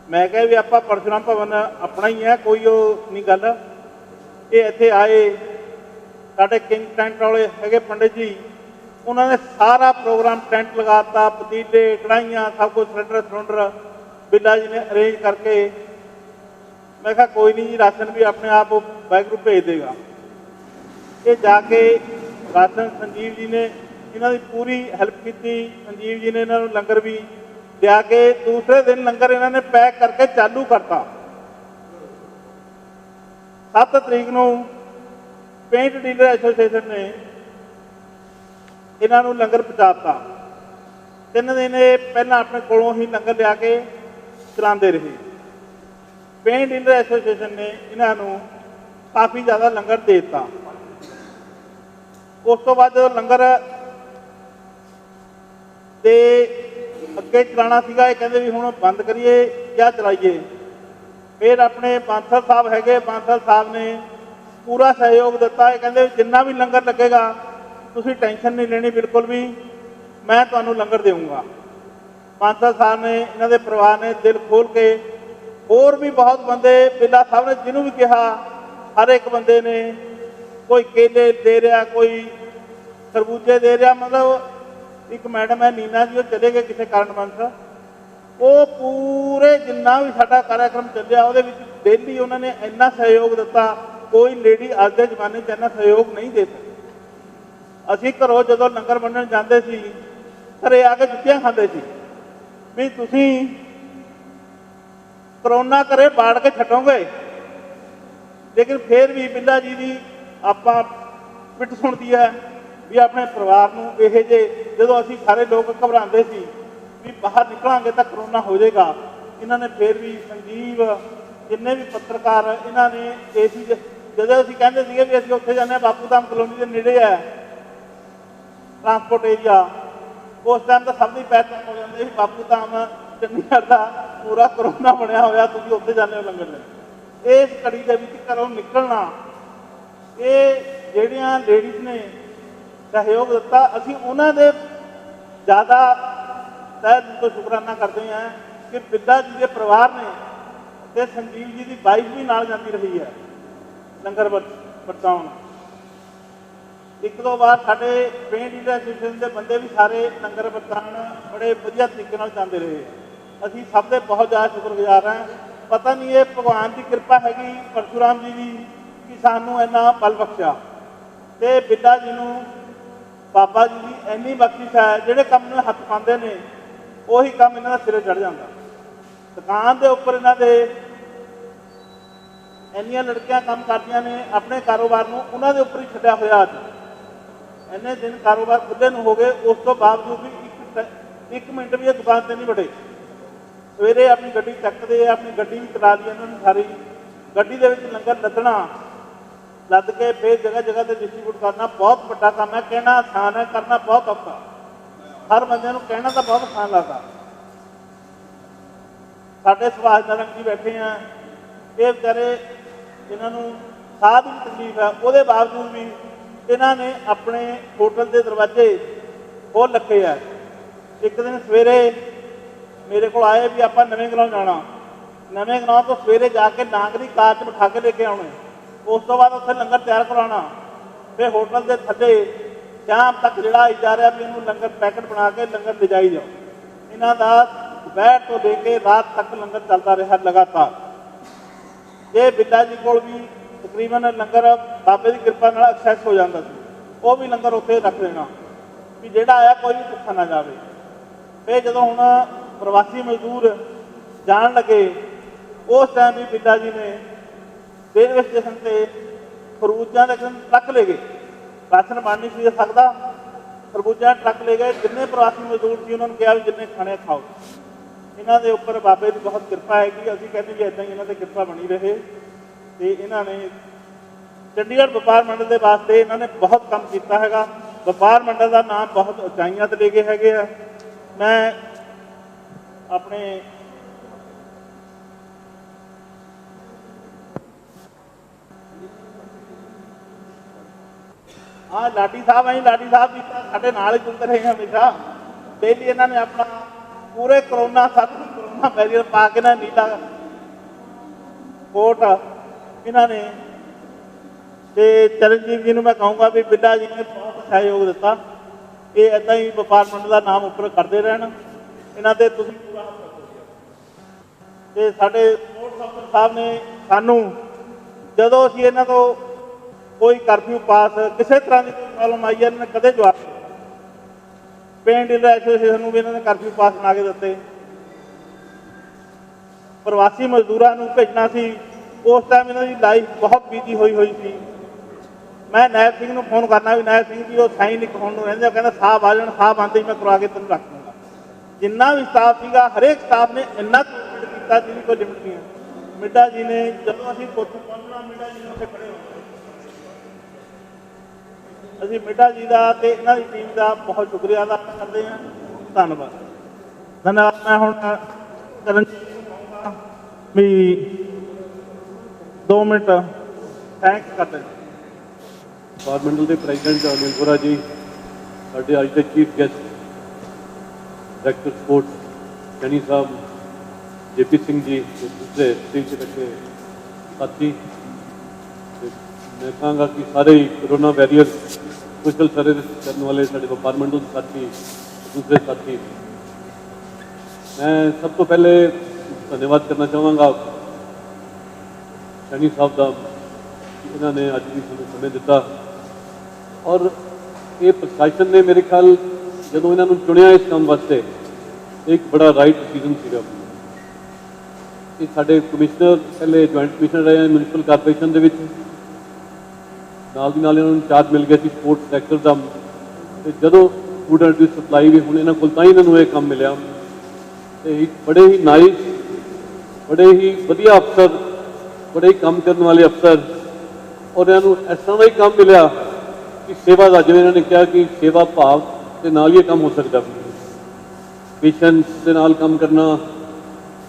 मैं कहा भी आप परशुराम भवन अपना ही है, कोई वो नहीं गल। ये इत्थे आए साढ़े किंग टेंट वाले है पंडित जी, उन्होंने सारा प्रोग्राम टेंट लगाता, पतीले कढ़ाइयाँ सब कुछ सिलेंडर बिल्ला जी ने अरेंज करके। मैं कहा कोई नहीं जी, राशन भी अपने आप वाहगुरू भेज देगा। ये जाके राशन संजीव जी ने इन्हों की पूरी हैल्प की। संजीव जी ने इन्हों लंगर भी ਲਿਆ ਕੇ ਦੂਸਰੇ ਦਿਨ ਲੰਗਰ ਇਹਨਾਂ ਨੇ ਪੈਕ ਕਰਕੇ ਚਾਲੂ ਕਰਤਾ। 7 ਤਰੀਕ ਨੂੰ ਪੇਂਟ ਡੀਲਰ ਐਸੋਸੀਏਸ਼ਨ ਨੇ ਇਹਨਾਂ ਨੂੰ ਲੰਗਰ ਪਹੁੰਚਾਤਾ। 3 ਦਿਨ ਇਹ ਪਹਿਲਾਂ ਆਪਣੇ ਕੋਲੋਂ ਹੀ ਲੰਗਰ ਲਿਆ ਕੇ ਚਲਾਉਂਦੇ ਰਹੇ। ਪੇਂਟ ਡੀਲਰ ਐਸੋਸੀਏਸ਼ਨ ਨੇ ਇਹਨਾਂ ਨੂੰ ਕਾਫੀ ਜ਼ਿਆਦਾ ਲੰਗਰ ਦੇ ਦਿੱਤਾ। ਉਸ ਤੋਂ ਬਾਅਦ ਜਦੋਂ ਲੰਗਰ ਤੇ ਅੱਗੇ ਚਲਾਉਣਾ ਸੀਗਾ, ਇਹ ਕਹਿੰਦੇ ਵੀ ਹੁਣ ਬੰਦ ਕਰੀਏ ਜਾਂ ਚਲਾਈਏ। ਫਿਰ ਆਪਣੇ ਬਾਂਸਲ ਸਾਹਿਬ ਹੈਗੇ, ਬਾਂਸਲ ਸਾਹਿਬ ਨੇ ਪੂਰਾ ਸਹਿਯੋਗ ਦਿੱਤਾ। ਇਹ ਕਹਿੰਦੇ ਜਿੰਨਾ ਵੀ ਲੰਗਰ ਲੱਗੇਗਾ ਤੁਸੀਂ ਟੈਨਸ਼ਨ ਨਹੀਂ ਲੈਣੀ, ਬਿਲਕੁਲ ਵੀ ਮੈਂ ਤੁਹਾਨੂੰ ਲੰਗਰ ਦੇਵਾਂਗਾ। ਬਾਂਸਲ ਸਾਹਿਬ ਨੇ, ਇਹਨਾਂ ਦੇ ਪਰਿਵਾਰ ਨੇ ਦਿਲ ਖੋਲ ਕੇ, ਹੋਰ ਵੀ ਬਹੁਤ ਬੰਦੇ, ਬਿੱਲਾ ਸਾਹਿਬ ਨੇ ਜਿਹਨੂੰ ਵੀ ਕਿਹਾ, ਹਰ ਇੱਕ ਬੰਦੇ ਨੇ, ਕੋਈ ਕੇਲੇ ਦੇ ਰਿਹਾ, ਕੋਈ ਖਰਬੂਜੇ ਦੇ ਰਿਹਾ। ਮਤਲਬ ਇੱਕ ਮੈਡਮ ਹੈ ਨੀਨਾ ਜੀ, ਉਹ ਚਲੇ ਗਏ ਕਿਸੇ ਕਾਰਨਵੰਸ਼। ਉਹ ਪੂਰੇ ਜਿੰਨਾ ਵੀ ਸਾਡਾ ਕਾਰਿਆਕਰਮ ਚੱਲਿਆ ਉਹਦੇ ਵਿੱਚ ਡੇਲੀ ਉਹਨਾਂ ਨੇ ਇੰਨਾ ਸਹਿਯੋਗ ਦਿੱਤਾ, ਕੋਈ ਲੇਡੀ ਅੱਜ ਦੇ ਜ਼ਮਾਨੇ 'ਚ ਇੰਨਾ ਸਹਿਯੋਗ ਨਹੀਂ ਦੇ ਸਕਦੀ। ਅਸੀਂ ਘਰੋਂ ਜਦੋਂ ਲੰਗਰ ਵੰਡਣ ਜਾਂਦੇ ਸੀ, ਘਰੇ ਆ ਕੇ ਜੁੱਤੀਆਂ ਖਾਂਦੇ ਸੀ ਵੀ ਤੁਸੀਂ ਕਰੋਨਾ ਘਰੇ ਬਾੜ ਕੇ ਛੱਡੋਗੇ। ਲੇਕਿਨ ਫਿਰ ਵੀ ਬਿੱਲਾ ਜੀ ਦੀ ਆਪਾਂ ਪਿੱਠ ਸੁਣਦੀ ਹੈ ਵੀ ਆਪਣੇ ਪਰਿਵਾਰ ਨੂੰ ਇਹ ਜੇ, ਜਦੋਂ ਅਸੀਂ ਸਾਰੇ ਲੋਕ ਘਬਰਾਉਂਦੇ ਸੀ ਵੀ ਬਾਹਰ ਨਿਕਲਾਂਗੇ ਤਾਂ ਕਰੋਨਾ ਹੋ ਜਾਏਗਾ, ਇਹਨਾਂ ਨੇ ਫਿਰ ਵੀ ਸੰਜੀਵ, ਜਿੰਨੇ ਵੀ ਪੱਤਰਕਾਰ, ਇਹਨਾਂ ਨੇ ਏਸੀ, ਜਦੋਂ ਅਸੀਂ ਕਹਿੰਦੇ ਸੀਗੇ ਵੀ ਅਸੀਂ ਉੱਥੇ ਜਾਂਦੇ ਹਾਂ ਬਾਪੂ ਧਾਮ ਕਲੋਨੀ ਦੇ ਨੇੜੇ ਹੈ ਟਰਾਂਸਪੋਰਟ ਏਰੀਆ, ਉਸ ਟਾਈਮ ਤਾਂ ਸਭ ਦੀ ਪਹਿਚਾਣ ਹੋ ਜਾਂਦੀ ਸੀ ਬਾਪੂ ਧਾਮ ਚੰਡੀਗੜ੍ਹ ਦਾ ਪੂਰਾ ਕਰੋਨਾ ਬਣਿਆ ਹੋਇਆ, ਤੁਸੀਂ ਉੱਥੇ ਜਾਂਦੇ ਹੋ ਲੰਗਰ ਲੈਣ। ਇਸ ਘੜੀ ਦੇ ਵਿੱਚ ਘਰੋਂ ਨਿਕਲਣਾ, ਇਹ ਜਿਹੜੀਆਂ ਲੇਡੀਜ਼ ਨੇ ਸਹਿਯੋਗ ਦਿੱਤਾ, ਅਸੀਂ ਉਹਨਾਂ ਦੇ ਜ਼ਿਆਦਾ ਤਹਿ ਦਿਲ ਤੋਂ ਸ਼ੁਕਰਾਨਾ ਕਰਦੇ ਹਾਂ ਕਿ ਬਿੱਲਾ ਜੀ ਦੇ ਪਰਿਵਾਰ ਨੇ ਤੇ ਸੰਜੀਵ ਜੀ ਦੀ ਵਾਈਫ ਵੀ ਨਾਲ ਜਾਂਦੀ ਰਹੀ ਹੈ ਲੰਗਰ ਵਰਤਾਉਣ। ਇੱਕ ਦੋ ਵਾਰ ਸਾਡੇ ਪੇਂਟ ਡੀਲਰ ਐਸੋਸੀਏਸ਼ਨ ਦੇ ਬੰਦੇ ਵੀ ਸਾਰੇ ਲੰਗਰ ਵਰਤਾਉਣ ਬੜੇ ਵਧੀਆ ਤਰੀਕੇ ਨਾਲ ਜਾਂਦੇ ਰਹੇ। ਅਸੀਂ ਸਭ ਦੇ ਬਹੁਤ ਜ਼ਿਆਦਾ ਸ਼ੁਕਰਗੁਜ਼ਾਰ ਹਾਂ। ਪਤਾ ਨਹੀਂ ਇਹ ਭਗਵਾਨ ਦੀ ਕਿਰਪਾ ਹੈਗੀ, ਪਰਸ਼ੂਰਾਮ ਜੀ ਦੀ, ਕਿ ਸਾਨੂੰ ਇੰਨਾ ਬਲ ਬਖਸ਼ਿਆ, ਤੇ ਬਿੱਲਾ ਜੀ ਨੂੰ ਬਾਬਾ ਜੀ ਦੀ ਇੰਨੀ ਬਖਸ਼ਿਸ਼ ਹੈ, ਜਿਹੜੇ ਕੰਮ ਨੂੰ ਹੱਥ ਪਾਉਂਦੇ ਨੇ ਉਹੀ ਕੰਮ ਇਹਨਾਂ ਦਾ ਸਿਰੇ ਚੜ੍ਹ ਜਾਂਦਾ। ਦੁਕਾਨ ਦੇ ਉੱਪਰ ਇਹਨਾਂ ਦੇ ਇੰਨੀਆਂ ਲੜਕੀਆਂ ਕੰਮ ਕਰਦੀਆਂ ਨੇ, ਆਪਣੇ ਕਾਰੋਬਾਰ ਨੂੰ ਉਹਨਾਂ ਦੇ ਉੱਪਰ ਹੀ ਛੱਡਿਆ ਹੋਇਆ। ਅੱਜ ਇੰਨੇ ਦਿਨ ਕਾਰੋਬਾਰ ਖੁੱਲ੍ਹੇ ਨੂੰ ਹੋ ਗਏ, ਉਸ ਤੋਂ ਬਾਵਜੂਦ ਵੀ ਇੱਕ ਮਿੰਟ ਵੀ ਇਹ ਦੁਕਾਨ 'ਤੇ ਨਹੀਂ ਵੜੇ। ਸਵੇਰੇ ਆਪਣੀ ਗੱਡੀ ਚੱਕਦੇ, ਆਪਣੀ ਗੱਡੀ ਵੀ ਚਲਾ ਲਈ ਇਹਨਾਂ ਨੇ ਸਾਰੀ, ਗੱਡੀ ਦੇ ਵਿੱਚ ਲੰਗਰ ਲੱਦਣਾ, ਲੱਦ ਕੇ ਫਿਰ ਜਗ੍ਹਾ ਜਗ੍ਹਾ 'ਤੇ ਡਿਸਟਰੀਬਿਊਟ ਕਰਨਾ ਬਹੁਤ ਵੱਡਾ ਕੰਮ ਹੈ। ਕਹਿਣਾ ਆਸਾਨ ਹੈ, ਕਰਨਾ ਬਹੁਤ ਔਖਾ। ਹਰ ਬੰਦੇ ਨੂੰ ਕਹਿਣਾ ਤਾਂ ਬਹੁਤ ਆਸਾਨ ਲੱਗਦਾ। ਸਾਡੇ ਸੁਭਾਸ਼ ਨਰੰਗ ਜੀ ਬੈਠੇ ਆ, ਇਹ ਵਿਚਾਰੇ, ਇਹਨਾਂ ਨੂੰ ਸਾਹ ਦੀ ਵੀ ਤਕਲੀਫ ਹੈ, ਉਹਦੇ ਬਾਵਜੂਦ ਵੀ ਇਹਨਾਂ ਨੇ ਆਪਣੇ ਹੋਟਲ ਦੇ ਦਰਵਾਜ਼ੇ ਖੋਲ੍ਹ ਰੱਖੇ ਆ। ਇੱਕ ਦਿਨ ਸਵੇਰੇ ਮੇਰੇ ਕੋਲ ਆਏ ਵੀ ਆਪਾਂ ਨਵੇਂ ਗਰਾਊਂਡ ਜਾਣਾ, ਨਵੇਂ ਗਰਾਊਂਡ ਤੋਂ ਸਵੇਰੇ ਜਾ ਕੇ ਨਾਗਰਿਕ ਕਾਰ 'ਚ ਬਿਠਾ ਕੇ ਲੈ ਕੇ ਆਉਣੇ, ਉਸ ਤੋਂ ਬਾਅਦ ਉੱਥੇ ਲੰਗਰ ਤਿਆਰ ਕਰਾਉਣਾ, ਫਿਰ ਹੋਟਲ ਦੇ ਥੱਲੇ ਸ਼ਾਮ ਤੱਕ ਜਿਹੜਾ ਆਈ ਜਾ ਰਿਹਾ ਵੀ ਇਹਨੂੰ ਲੰਗਰ ਪੈਕਟ ਬਣਾ ਕੇ ਲੰਗਰ ਲਿਜਾਈ ਜਾਓ। ਇਹਨਾਂ ਦਾ ਦੁਪਹਿਰ ਤੋਂ ਲੈ ਕੇ ਰਾਤ ਤੱਕ ਲੰਗਰ ਚੱਲਦਾ ਰਿਹਾ ਲਗਾਤਾਰ। ਇਹ ਬਿੱਲਾ ਜੀ ਕੋਲ ਵੀ ਤਕਰੀਬਨ ਲੰਗਰ ਬਾਬੇ ਦੀ ਕਿਰਪਾ ਨਾਲ ਐਕਸੈਸ ਹੋ ਜਾਂਦਾ ਸੀ, ਉਹ ਵੀ ਲੰਗਰ ਉੱਥੇ ਰੱਖ ਦੇਣਾ ਵੀ ਜਿਹੜਾ ਆਇਆ ਕੋਈ ਵੀ ਭੁੱਖਾ ਨਾ ਜਾਵੇ। ਫਿਰ ਜਦੋਂ ਹੁਣ ਪ੍ਰਵਾਸੀ ਮਜ਼ਦੂਰ ਜਾਣ ਲੱਗੇ, ਉਸ ਟਾਈਮ ਵੀ ਬਿੱਲਾ ਜੀ ਨੇ ਰੇਲਵੇ ਸਟੇਸ਼ਨ 'ਤੇ ਖਰਬੂਜਿਆਂ ਦੇ ਟਰੱਕ ਲੈ ਗਏ। ਰਾਸ਼ਨ ਬਣ ਨਹੀਂ ਸੀ ਸਕਦਾ, ਖਰਬੂਜਿਆਂ ਟਰੱਕ ਲੈ ਗਏ। ਜਿੰਨੇ ਪ੍ਰਵਾਸੀ ਮਜ਼ਦੂਰ ਸੀ ਉਹਨਾਂ ਨੂੰ ਕਿਹਾ ਵੀ ਜਿੰਨੇ ਖਾਣੇ ਖਾਓ। ਇਹਨਾਂ ਦੇ ਉੱਪਰ ਬਾਬੇ ਦੀ ਬਹੁਤ ਕਿਰਪਾ ਹੈਗੀ। ਅਸੀਂ ਕਹਿੰਦੇ ਵੀ ਇੱਦਾਂ ਹੀ ਇਹਨਾਂ 'ਤੇ ਕਿਰਪਾ ਬਣੀ ਰਹੇ। ਤੇ ਇਹਨਾਂ ਨੇ ਚੰਡੀਗੜ੍ਹ ਵਪਾਰ ਮੰਡਲ ਦੇ ਵਾਸਤੇ ਇਹਨਾਂ ਨੇ ਬਹੁਤ ਕੰਮ ਕੀਤਾ ਹੈਗਾ। ਵਪਾਰ ਮੰਡਲ ਦਾ ਨਾਮ ਬਹੁਤ ਉਚਾਈਆਂ 'ਤੇ ਲੈ ਗਏ ਹੈਗੇ ਆ। ਮੈਂ ਆਪਣੇ ਲਾਡੀ ਸਾਹਿਬ ਆਈ, ਲਾਡੀ ਸਾਹਿਬ ਵੀ ਸਾਡੇ ਨਾਲ ਹੀ ਜੁੜਦੇ ਰਹੇ ਹਮੇਸ਼ਾ। ਡੇਲੀ ਇਹਨਾਂ ਨੇ ਆਪਣਾ ਪੂਰੇ ਕਰੋਨਾ ਬੈਰੀਅਰ ਪਾ ਕੇ ਨਾ ਨੀਲਾ ਕੋਟ ਇਹਨਾਂ ਨੇ, ਤੇ ਚਰਨਜੀਤ ਜੀ ਨੂੰ ਮੈਂ ਕਹੂੰਗਾ ਵੀ ਬਿੱਲਾ ਜੀ ਨੇ ਬਹੁਤ ਸਹਿਯੋਗ ਦਿੱਤਾ। ਇਹ ਇੱਦਾਂ ਹੀ ਵਪਾਰ ਮੰਡਲ ਦਾ ਨਾਮ ਉੱਪਰ ਕਰਦੇ ਰਹਿਣ, ਇਹਨਾਂ ਦੇ ਤੁਸੀਂ ਪੂਰਾ ਹੱਥ ਰੱਖੋ। ਤੇ ਸਾਡੇ ਸਪੋਰਟਸ ਅਫਸਰ ਸਾਹਿਬ ਨੇ ਸਾਨੂੰ, ਜਦੋਂ ਅਸੀਂ ਇਹਨਾਂ ਤੋਂ ਕੋਈ ਕਰਫਿਊ ਪਾਸ, ਕਿਸੇ ਤਰ੍ਹਾਂ ਦੀ ਕੋਈ ਪ੍ਰੋਬਲਮ ਆਈ ਹੈ, ਇਹਨਾਂ ਨੇ ਕਦੇ ਜਵਾਬ। ਪੇਂਟ ਡੀਲਰ ਐਸੋਸੀਏਸ਼ਨ ਨੂੰ ਵੀ ਇਹਨਾਂ ਨੇ ਕਰਫਿਊ ਪਾਸ ਬਣਾ ਕੇ ਦਿੱਤੇ। ਪ੍ਰਵਾਸੀ ਮਜ਼ਦੂਰਾਂ ਨੂੰ ਭੇਜਣਾ ਸੀ। ਉਸ ਟਾਈਮ ਇਹਨਾਂ ਦੀ ਲਾਈਫ ਬਹੁਤ ਬਿਜ਼ੀ ਹੋਈ ਸੀ। ਮੈਂ ਨਾਇਬ ਸਿੰਘ ਨੂੰ ਫੋਨ ਕਰਨਾ ਵੀ ਨਾਇਬ ਸਿੰਘ ਜੀ ਉਹ ਸਾਈਨ ਇੱਕ ਹੋਣ ਨੂੰ ਰਹਿੰਦੇ, ਉਹ ਕਹਿੰਦਾ ਸਾਹਿਬ ਆ ਜਾਣ, ਸਾਹਿਬ ਆਉਂਦੇ ਹੀ ਮੈਂ ਕਰਵਾ ਕੇ ਤੈਨੂੰ ਰੱਖ ਦੂੰਗਾ। ਜਿੰਨਾ ਵੀ ਸਟਾਫ ਸੀਗਾ ਹਰੇਕ ਸਟਾਫ ਨੇ ਇੰਨਾ ਕੋਆਪਰੇਟ ਕੀਤਾ ਜਿਹਦੀ ਕੋਈ ਲਿਮਟ ਨਹੀਂ ਹੈ। ਮਿੱਡਾ ਜੀ ਨੇ ਜਦੋਂ ਅਸੀਂ ਕੋਠੀ ਪਹੁੰਚਣਾ, ਮਿੱਡਾ ਜੀ ਨੇ ਉੱਥੇ ਖੜੇ ਹੋ ਗਏ। ਅਸੀਂ ਮਿੱਡਾ ਜੀ ਦਾ ਤੇ ਇਹਨਾਂ ਦੀ ਟੀਮ ਦਾ ਬਹੁਤ ਸ਼ੁਕਰੀਆ ਅਦਾ ਕਰਦੇ ਹਾਂ। ਧੰਨਵਾਦ। ਮੈਂ ਹੁਣ ਕਰਨ ਵੀ 2 ਮਿੰਟ ਥੈਂਕਸ ਕਰਦੇ ਹਾਂ। डिपार्टमेंटल के प्रेजिडेंट अनिल बोरा जी, साढ़े अज के chief guest director sports Saini साहब, जेपी सिंह जी, दूसरे स्टेज से बैठे साथी, मैं कहूँगा कि सारे ही कोरोना वैरियर सोशल सर्विस करने वाले साढ़े डिपार्टमेंटल साथी, दूसरे साथी, मैं सब तो पहले धन्यवाद करना चाहूँगा सैनी साहब का, इन्होंने अज भी समय दिता। और ये प्रशासन ने मेरे ख्याल जो इन्होंने चुनिया इस काम वास्ते एक बड़ा राइट डिसीजन सीगा। ये साढ़े कमिश्नर पहले जॉइंट कमिश्नर रहे हैं म्यूनसिपल कारपोरेशन के नाल दी नाल इन्होंने चार्ज मिल गया स्पोर्ट्स सैक्टर का। जो फूड एंड ड्रिंक सप्लाई भी हूँ इन्होंने को इन्होंने ये काम मिले, तो एक बड़े ही नाइस, बड़े ही वधिया अफसर, बड़े ही काम करने वाले अफसर, और इन्होंने इस तरह का ही काम मिला कि सेवा का, जिवें इन्होंने कहा कि सेवा भाव के नाल ही काम हो सकता, पेशेंस के नाल काम करना,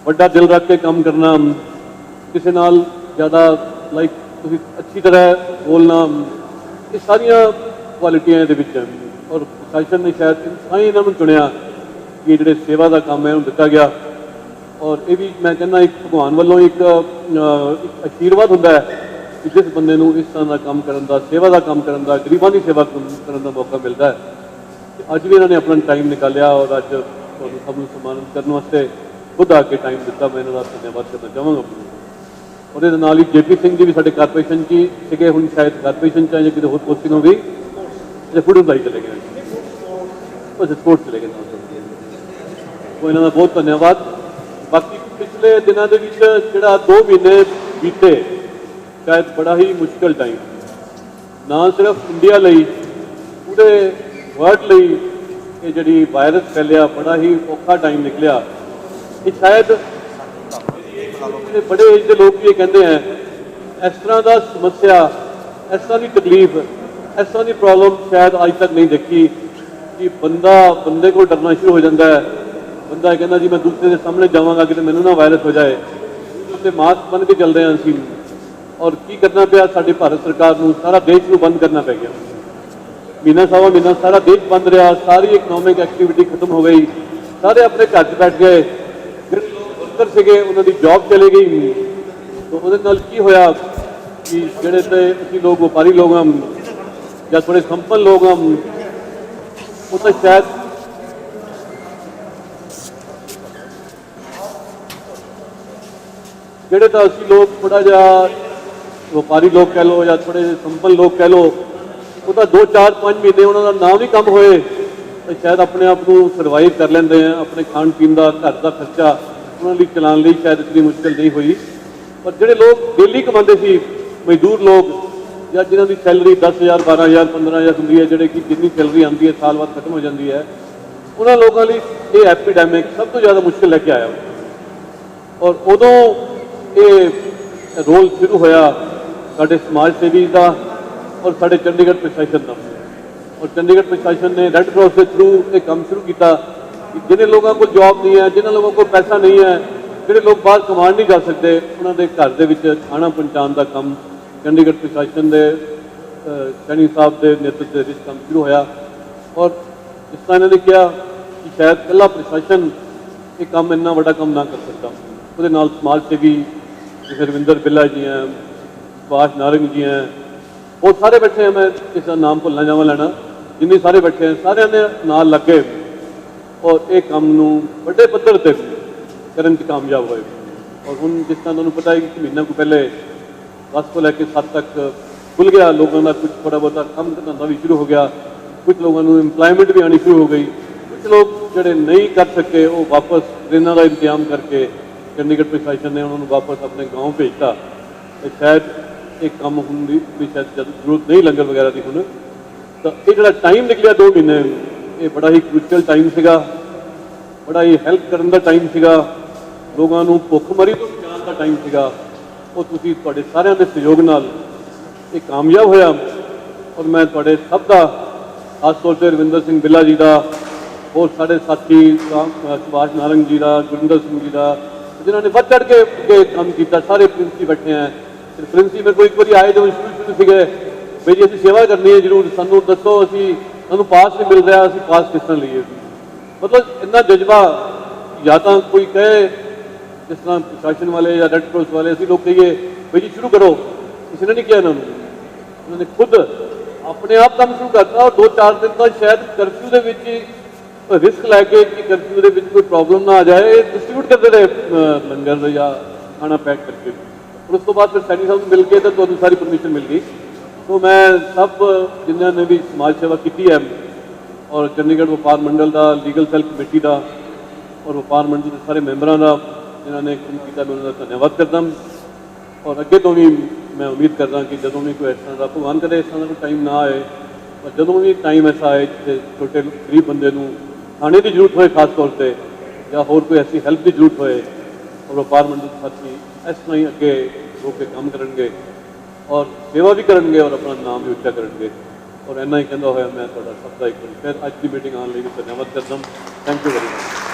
बड़ा दिल रख के काम करना, किसी नाल ज़्यादा लाइक अच्छी तरह बोलना, ये सारिया क्वालिटियां ये विच हैं। और प्रशासन ने शायद तां ही इन्होंने चुनिया कि जो सेवा का काम है उन्हें दिता गया। और ये भी मैं कहना एक भगवान वालों एक आशीर्वाद होंदा है कि जिस बंदे को इस तरह का काम करने का, सेवा का काम करने का, गरीबों की सेवा करने का मौका मिलता है। अज भी इन्होंने अपना टाइम निकालिया और अज सब सम्मानित करने वास्ते खुद आके टाइम दिता, मैं इन्हों का धन्यवाद करना चाहूँगा। और ये नाल ही जेपी सिंह जी भी साढ़े कारपोरेशन की थे, हुण शायद कारपोरेशन चाहे कि होर पोस्टिंग हो गई, फूड एंड चले गए, स्पोर्ट्स चले गए, तो इन्हों का बहुत धन्यवाद। बाकी पिछले दिनों के जो 2 महीने बीते शायद बड़ा ही मुश्किल टाइम, ना सिर्फ इंडिया लई पूरे वर्ल्ड लई ये जी वायरस फैलिया, बड़ा ही औखा टाइम निकलिया। ये शायद बड़े एज के लोग भी ये कहते हैं इस तरह का समस्या, इस तरह की तकलीफ, इस तरह की प्रॉब्लम शायद अज तक नहीं देखी कि बंदे को डरना शुरू हो जाता है। बंदा कहना जी मैं दूसरे के सामने जावांगा कि मैनू ना वायरस हो जाए, तो मास्क बन के चल रहे हैं असीं, और की करना पाया साड़ी भारत सरकार को, सारा देश को बंद करना पै गया। महीना सवा महीना सारा देश बंद रहा, सारी इकनॉमिक एक्टिविटी खत्म हो गई, सारे अपने घर च बैठ गए, जो वर्कर से उन्होंने जॉब चली गई। तो वो की होया कि जोड़े तो असी लोग व्यापारी लोग हम या थोड़े संपन्न लोग हम, वो तो शायद जोड़े तो असी लोग थोड़ा जा व्यापारी लोग कह लो या थोड़े संपन्न लोग कह लो, वो तो 2-4-5 महीने उन्होंने ना भी कम होए तो शायद अपने आप को सर्वाइव कर लेंगे हैं। अपने खाण पीन का घर का खर्चा उन्होंने चलाने लिए शायद इतनी मुश्किल नहीं हुई। पर जोड़े लोग डेली कमाते थे, मजदूर लोग या जिन्हों की सैलरी 10,000 12,000 15,000 होंगी है, जोड़े कि जितनी सैलरी आती है साल बाद खत्म हो जाती है, उन्होंने लोगों लिए ये एपीडेमिक सब तो ज़्यादा मुश्किल लेके आया। और उदों ये रोल शुरू होया साढ़े समाज सेवी का और साढ़े चंडीगढ़ प्रशासन का। और चंडीगढ़ प्रशासन ने रैड क्रॉस के थ्रू ये काम शुरू किया कि जिन्हें लोगों को जॉब नहीं है, जिन्हें लोगों को पैसा नहीं है, जोड़े लोग बाहर कमा नहीं जा सकते, उन्होंने घर के खाना पहुँचाने का काम चंडीगढ़ प्रशासन के सैनी साहब के नेतृत्व में काम शुरू होया। और जिस तरह इन्होंने कहा कि शायद कला प्रशासन ये काम इन्ना बड़ा काम ना कर सकता, वो समाज सेवी जैसे रविंदर बिल्ला जी हैं, सुभाष नारंग जी हैं, बहुत सारे बैठे हैं, मैं किसी का नाम भुलना जावा लेना, जिन्ने सारे बैठे हैं सारे ने नाल लग गए और एक काम बड़े पद्धर पर करने च कामयाब हुए। और हूँ जिस तरह तुहानूं पता है कि महीना को पहले 10 को लैके 7 तक खुल गया, लोगों का कुछ थोड़ा बहुत काम धंधा भी शुरू हो गया, कुछ लोगों को एम्पलॉयमेंट भी आनी शुरू हो गई, कुछ लोग जोड़े नहीं कर सके वो वापस ट्रेनों का इंतजाम करके ਚੰਡੀਗੜ੍ਹ ਪ੍ਰਸ਼ਾਸਨ ਨੇ ਉਹਨਾਂ ਨੂੰ ਵਾਪਸ ਆਪਣੇ ਗਾঁव ਭੇਜਤਾ ਤੇ ਸ਼ਾਇਦ ਇਹ ਕੰਮ ਹੁਣ ਵੀ ਸ਼ਾਇਦ ਜ਼ਰੂਰਤ ਨਹੀਂ ਲੰਗਰ ਵਗੈਰਾ ਦੀ ਹੁਣ। ਤਾਂ ਇਹ ਜਿਹੜਾ ਟਾਈਮ ਨਿਕਲਿਆ 2 ਮਹੀਨੇ, ਇਹ ਬੜਾ ਹੀ ਕ੍ਰੂਸ਼ੀਅਲ ਟਾਈਮ ਸੀਗਾ, ਬੜਾ ਹੀ ਹੈਲਪ ਕਰਨ ਦਾ ਟਾਈਮ ਸੀਗਾ, ਲੋਕਾਂ ਨੂੰ ਭੁੱਖਮਰੀ ਤੋਂ ਬਚਾਉਣ ਦਾ ਟਾਈਮ ਸੀਗਾ। ਉਹ ਤੁਸੀਂ ਤੁਹਾਡੇ ਸਾਰਿਆਂ ਦੇ ਸਹਿਯੋਗ ਨਾਲ ਇਹ ਕਾਮਯਾਬ ਹੋਇਆ। ਔਰ ਮੈਂ ਤੁਹਾਡੇ ਸਭ ਦਾ, ਖਾਸ ਤੌਰ 'ਤੇ ਰਵਿੰਦਰ ਸਿੰਘ ਬਿੱਲਾ ਜੀ ਦਾ, ਹੋਰ ਸਾਡੇ ਸਾਥੀ ਸੁਭਾਸ਼ ਨਾਰੰਗ ਜੀ ਦਾ, ਗੁਰਿੰਦਰ ਸਿੰਘ ਜੀ ਦਾ, ਜਿਨ੍ਹਾਂ ਨੇ ਵੱਧ ਚੜ੍ਹ ਕੇ ਕੰਮ ਕੀਤਾ। ਸਾਰੇ ਪ੍ਰਿੰਸੀ ਬੈਠੇ ਹੈ, ਪ੍ਰਿੰਸੀ ਮੇਰੇ ਕੋਲ ਇੱਕ ਵਾਰੀ ਆਏ ਜਦੋਂ ਸ਼ੁਰੂ ਸੀਗੇ ਬਈ ਜੀ ਅਸੀਂ ਸੇਵਾ ਕਰਨੀ ਹੈ ਜ਼ਰੂਰ, ਸਾਨੂੰ ਦੱਸੋ, ਸਾਨੂੰ ਪਾਸ ਨਹੀਂ ਮਿਲ ਰਿਹਾ, ਅਸੀਂ ਪਾਸ ਕਿਸ ਤਰ੍ਹਾਂ ਲਈਏ। ਮਤਲਬ ਇੰਨਾ ਜਜ਼ਬਾ, ਜਾਂ ਤਾਂ ਕੋਈ ਕਹੇ ਜਿਸ ਤਰ੍ਹਾਂ ਪ੍ਰਸ਼ਾਸਨ ਵਾਲੇ ਜਾਂ ਰੈੱਡ ਕ੍ਰਾਸ ਵਾਲੇ, ਅਸੀਂ ਲੋਕ ਕਹੀਏ ਬਈ ਜੀ ਸ਼ੁਰੂ ਕਰੋ, ਕਿਸੇ ਨੇ ਨਹੀਂ ਕਿਹਾ ਇਹਨਾਂ ਨੂੰ, ਉਹਨਾਂ ਨੇ ਖੁਦ ਆਪਣੇ ਆਪ ਕੰਮ ਸ਼ੁਰੂ ਕਰਤਾ। ਔਰ 2-4 ਦਿਨ ਤਾਂ ਸ਼ਾਇਦ ਕਰਫਿਊ ਦੇ ਵਿੱਚ ਰਿਸਕ ਲੈ ਕੇ ਕਿ ਕਰਫਿਊ ਦੇ ਵਿੱਚ ਕੋਈ ਪ੍ਰੋਬਲਮ ਨਾ ਆ ਜਾਏ, ਡਿਸਟਰੀਬਿਊਟ ਕਰਦੇ ਰਹੇ ਲੰਗਰ ਜਾਂ ਖਾਣਾ ਪੈਕ ਕਰਕੇ। और उस तो बाद फिर सैनी साहब मिल के तो सारी परमिशन मिल गई। तो मैं सब जिन्होंने भी समाज सेवा की है और चंडीगढ़ व्यापार मंडल का लीगल सैल कमेटी का और व्यापार मंडल के सारे मैंबरों का जिन्होंने काम किया, मैं उन्होंने धन्यवाद करता। और अगे तो भी मैं उम्मीद करता कि जो भी कोई इस तरह का भगवान करे इस तरह का कोई टाइम ना आए, और जो भी टाइम ऐसा आए जिसे छोटे गरीब बंदे को खाने की जरूरत होए खास तौर पर, या होर कोई ऐसी हेल्प की जरूरत होए, और व्यापार मंडल साथी इस तरह ही अगे हो के काम करेंगे और सेवा भी करेंगे और अपना नाम भी उच्चा करेंगे। और इन्ना ही कहता हुआ मैं सबका एक बार फिर अज की मीटिंग आने लिए धन्यवाद करता हूँ। Thank you very much.